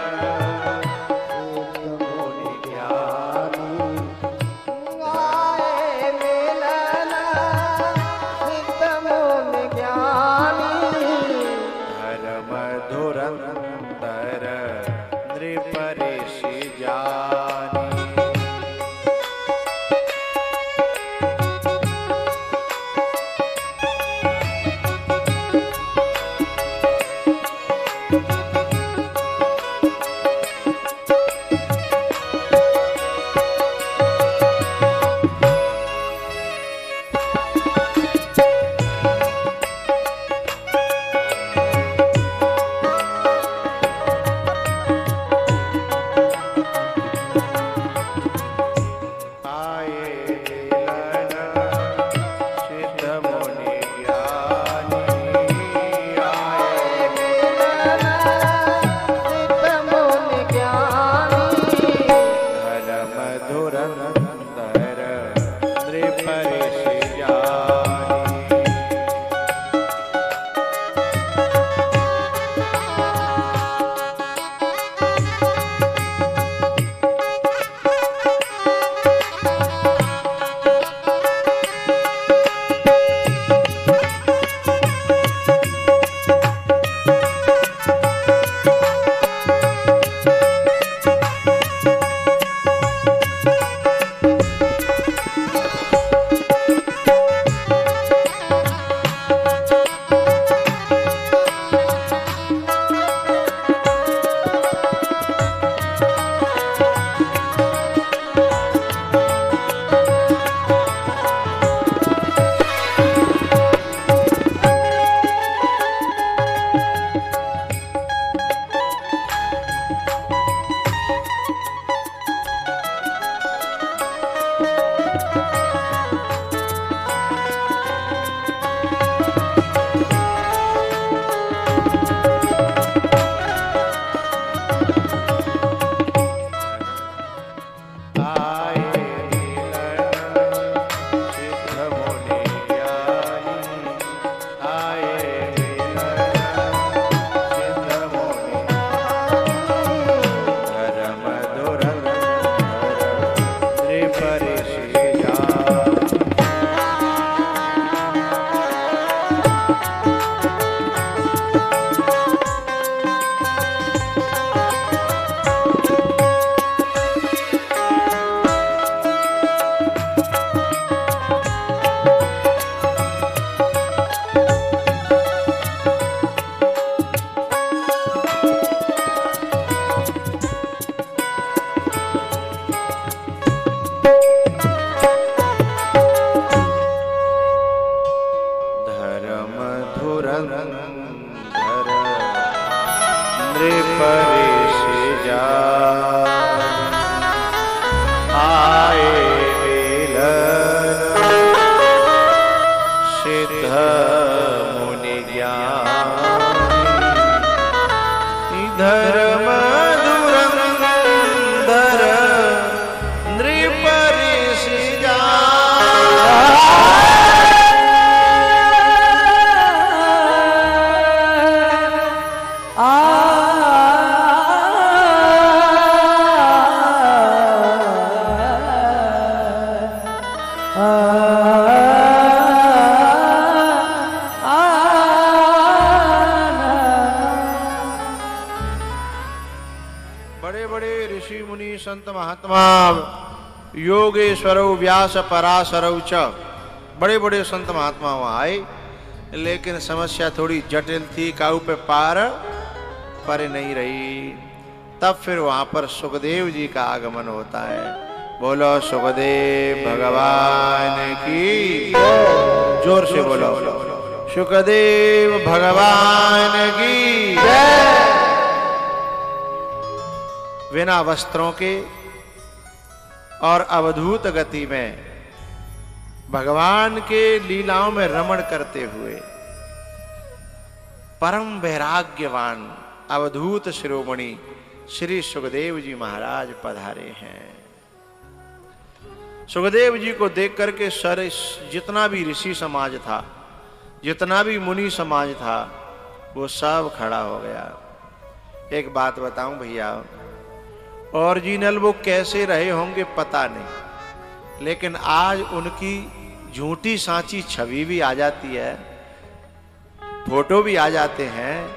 सिद्ध मुनि ज्ञानी, आए मिलन सिद्ध मुनि ज्ञानी, धर्म धुरंधर नृपऋषि जानी। संत महात्मा योगेश्वर व्यास पराशर च बड़े बड़े संत महात्मा वहां आए, लेकिन समस्या थोड़ी जटिल थी, काऊ पे पार पर नहीं रही। तब फिर वहां पर सुखदेव जी का आगमन होता है। बोलो सुखदेव भगवान की, जोर से बोलो शुकदेव भगवान की बिना वस्त्रों के और अवधूत गति में भगवान के लीलाओं में रमण करते हुए परम वैराग्यवान अवधूत शिरोमणि श्री सुखदेव जी महाराज पधारे हैं। सुखदेव जी को देख करके सारे जितना भी ऋषि समाज था, जितना भी मुनि समाज था, वो सब खड़ा हो गया। एक बात बताऊं भैया, ओरिजिनल वो कैसे रहे होंगे पता नहीं, लेकिन आज उनकी झूठी सांची छवि भी आ जाती है, फोटो भी आ जाते हैं,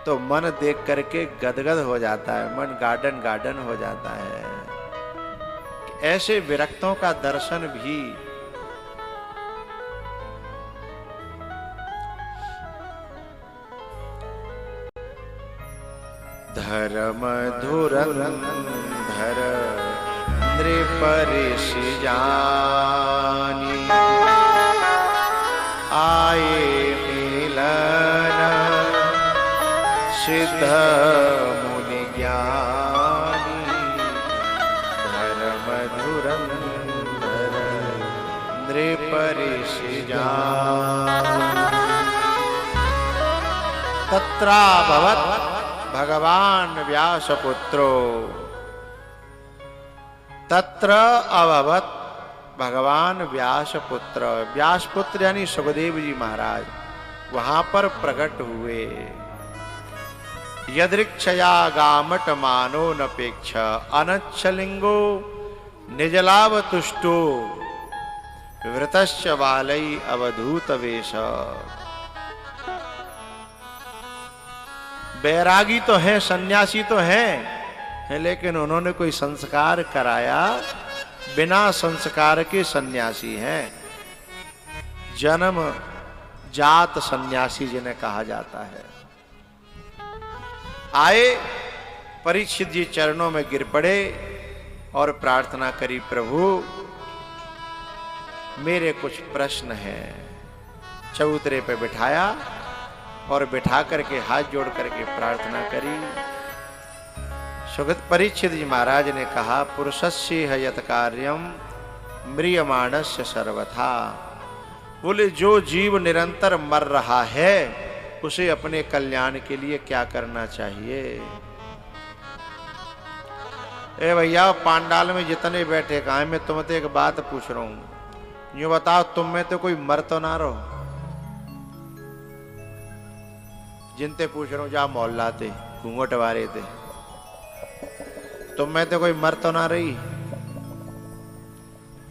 तो मन देख करके गदगद हो जाता है, मन गार्डन गार्डन हो जाता है। ऐसे विरक्तों का दर्शन भी धर्म धुरंधर नृपऋषि जानी आए मिलन सिद्ध मुनि ज्ञानी धर्म धुरंधर नृपऋषि जानी तत्राभवत् भगवान व्यासपुत्रो तत्र अभवत् भगवान व्यासपुत्र, व्यासपुत्र यानी सुखदेव जी महाराज वहां पर प्रकट हुए। यदृक्षया गामट मानो नपेक्ष अनच्छलिंगो निजलावतुष्टो वृतश्च बालई अवधूत वेश। बैरागी तो है, सन्यासी तो है, लेकिन उन्होंने कोई संस्कार कराया बिना संस्कार के सन्यासी हैं। जन्म जात सन्यासी जिन्हें कहा जाता है। आए परीक्षित जी चरणों में गिर पड़े और प्रार्थना करी, प्रभु मेरे कुछ प्रश्न हैं। चबूतरे पे बिठाया और बिठा करके हाथ जोड़ करके प्रार्थना करी। सुगत परीक्षित जी महाराज ने कहा, पुरुषस्य है यत कार्यम म्रियमाणस्य सर्वथा। बोले जो जीव निरंतर मर रहा है उसे अपने कल्याण के लिए क्या करना चाहिए। ए भैया, पांडाल में जितने बैठे कहा, मैं तुमसे एक बात पूछ रहा हूं, यूं बताओ तुम में तो कोई मर तो ना रहो। जिनते पूछ रहा हूं, जा मोहल्ला थे घूंघट वारे थे, तुम में तो कोई मर तो ना रही।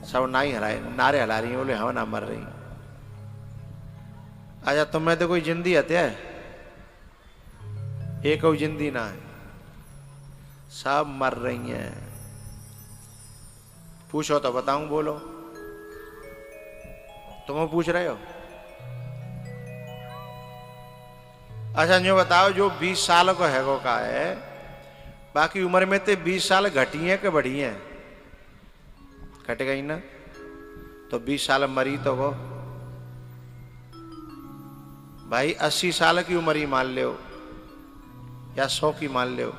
सब ना ही हराए, नारे हला रही, बोले हम ना मर रही। अच्छा, तुम में तो कोई जिंदी हत्या है? एक जिंदी ना है, सब मर रही हैं। पूछो तो बताऊं, बोलो। तुम पूछ रहे हो? अच्छा जो बताओ, जो 20 साल को है वो का है, बाकी उम्र में तो 20 साल घटी हैं कि बढ़ी हैं? घट गई ना, तो 20 साल मरी तो वो भाई 80 साल की उम्र ही मान लो या 100 की मान लो,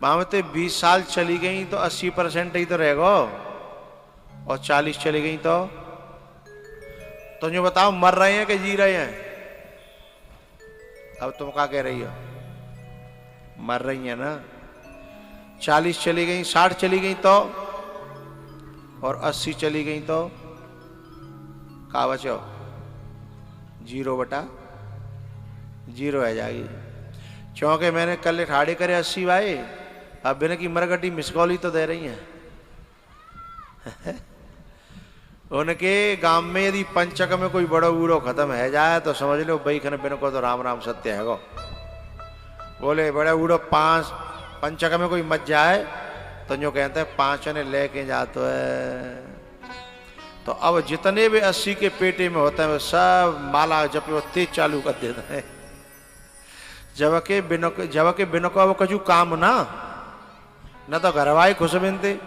वहां में तो 20 साल चली गई तो 80% ही तो रहेगा, और 40 चली गई तो जो बताओ मर रहे हैं कि जी रहे हैं? अब तुम क्या कह रही हो? मर रही है ना। 40 चली गई, 60 चली गई तो, और 80 चली गई तो क्या बचो? 0/0 है जाएगी। क्योंकि मैंने कल ठाड़े करे 80 भाई, अब बिना की मरगटी मिसकॉल तो दे रही हैं। उनके गांव में यदि पंचक में कोई बड़ो बूढ़ो खत्म है जाए तो समझ लो भाई खने बिन को तो राम राम सत्य है गो। बोले बड़े बूढ़ो 5 पंचक में कोई मत जाए तो जो कहते हैं 5 ने लेके जाते है। तो अब जितने भी 80 के पेटे में होते हैं वो सब माला जब वो तेज चालू कर देते हैं। जबकि बिनो को वो कजू काम ना, न तो घरवाई खुश बिनते,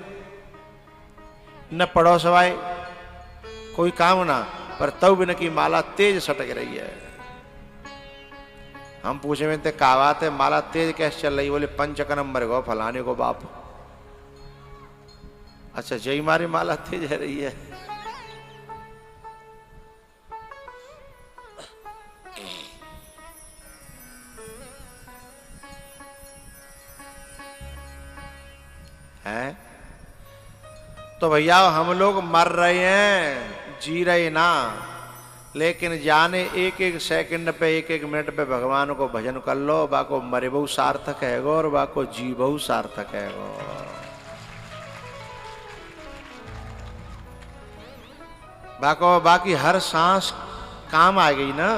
न पड़ोसवाई कोई काम ना, पर तब बिन की माला तेज सटक रही है। हम पूछे में का बात है, माला तेज कैसे चल रही? बोले पंचकर्म मर गो फलाने को बाप। अच्छा जय मारी माला तेज है रही है। हैं? तो भैया हम लोग मर रहे हैं, जी रहे ना, लेकिन जाने एक एक सेकंड पे एक एक मिनट पे भगवान को भजन कर लो, बाको मरे बहु सार्थक है गो और बाको जी बहु सार्थक है गो। बाको बाकी हर सांस काम आ गई ना,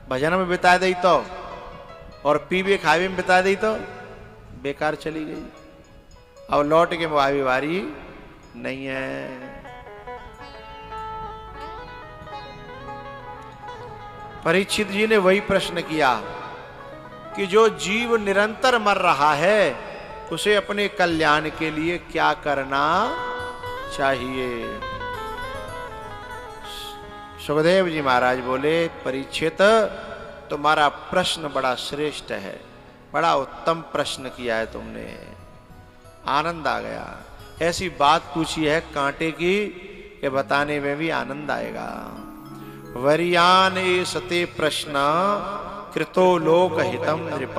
भजन में बिता दी तो और पीवे खावे में बिता दी तो बेकार चली गई। अब लौट के मुआवी वारी नहीं है। परीक्षित जी ने वही प्रश्न किया कि जो जीव निरंतर मर रहा है उसे अपने कल्याण के लिए क्या करना चाहिए? सुखदेव जी महाराज बोले, परीक्षित तुम्हारा प्रश्न बड़ा श्रेष्ठ है, बड़ा उत्तम प्रश्न किया है तुमने, आनंद आ गया। ऐसी बात पूछी है कांटे की कि बताने में भी आनंद आएगा। वरियान सते प्रश्न कृतो लोक हितम नृप,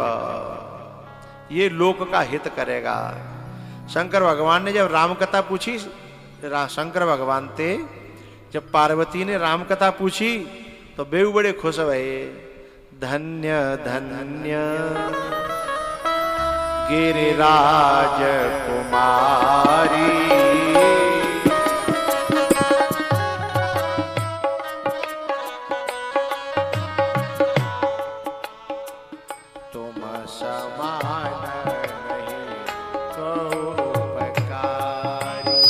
ये लोक का हित करेगा। शंकर भगवान ने जब राम कथा पूछी, शंकर भगवान थे जब पार्वती ने राम कथा पूछी तो बेऊ बड़े खुश भये। धन्य धन्य गिरिराज कुमारी, तुम समान नहीं को उपकारी।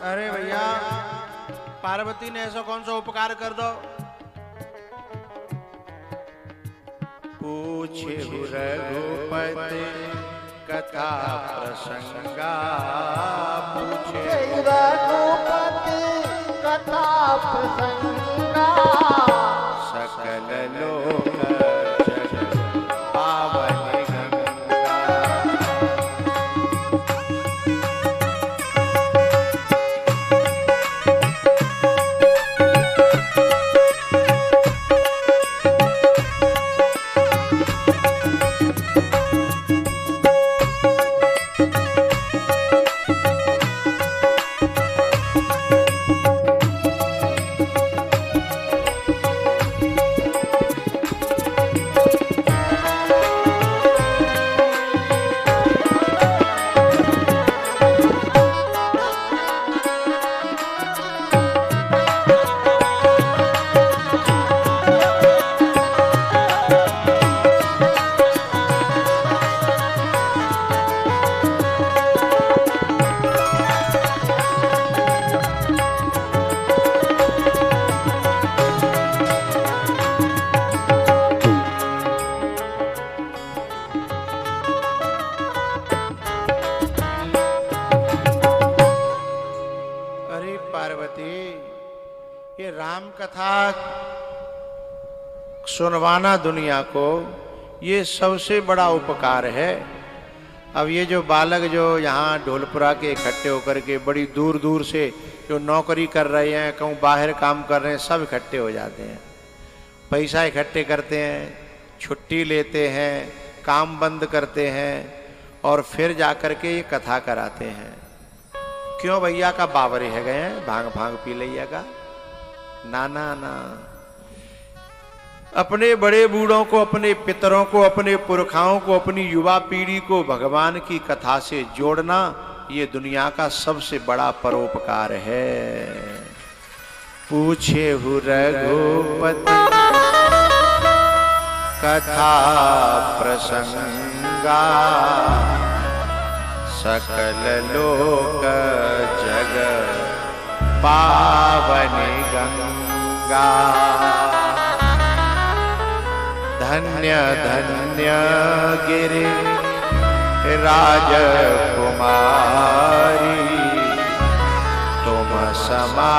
अरे भैया पार्वती ने ऐसा कौन सा उपकार कर दो? पूछे रघुपति कथा प्रसंगा, पूछे रघुपति कथा प्रसंगा, सकल लोक जगत पावन गंगा। कथा सुनवाना दुनिया को, ये सबसे बड़ा उपकार है। अब ये जो बालक जो यहाँ ढोलपुरा के इकट्ठे होकर के बड़ी दूर दूर से जो नौकरी कर रहे हैं, कहूँ बाहर काम कर रहे हैं, सब इकट्ठे हो जाते हैं, पैसा इकट्ठे करते हैं, छुट्टी लेते हैं, काम बंद करते हैं और फिर जाकर के ये कथा कराते हैं। क्यों भैया का बावरे है गए हैं, भांग भांग पी लिया का? ना ना ना, अपने बड़े बूढ़ों को, अपने पितरों को, अपने पुरखाओं को, अपनी युवा पीढ़ी को भगवान की कथा से जोड़ना, ये दुनिया का सबसे बड़ा परोपकार है। पूछे हु रघुपति कथा प्रसंगा, सकल लोक जग पावन गंगा। धन्य धन्य गिरि राजकुमारी, तुम समा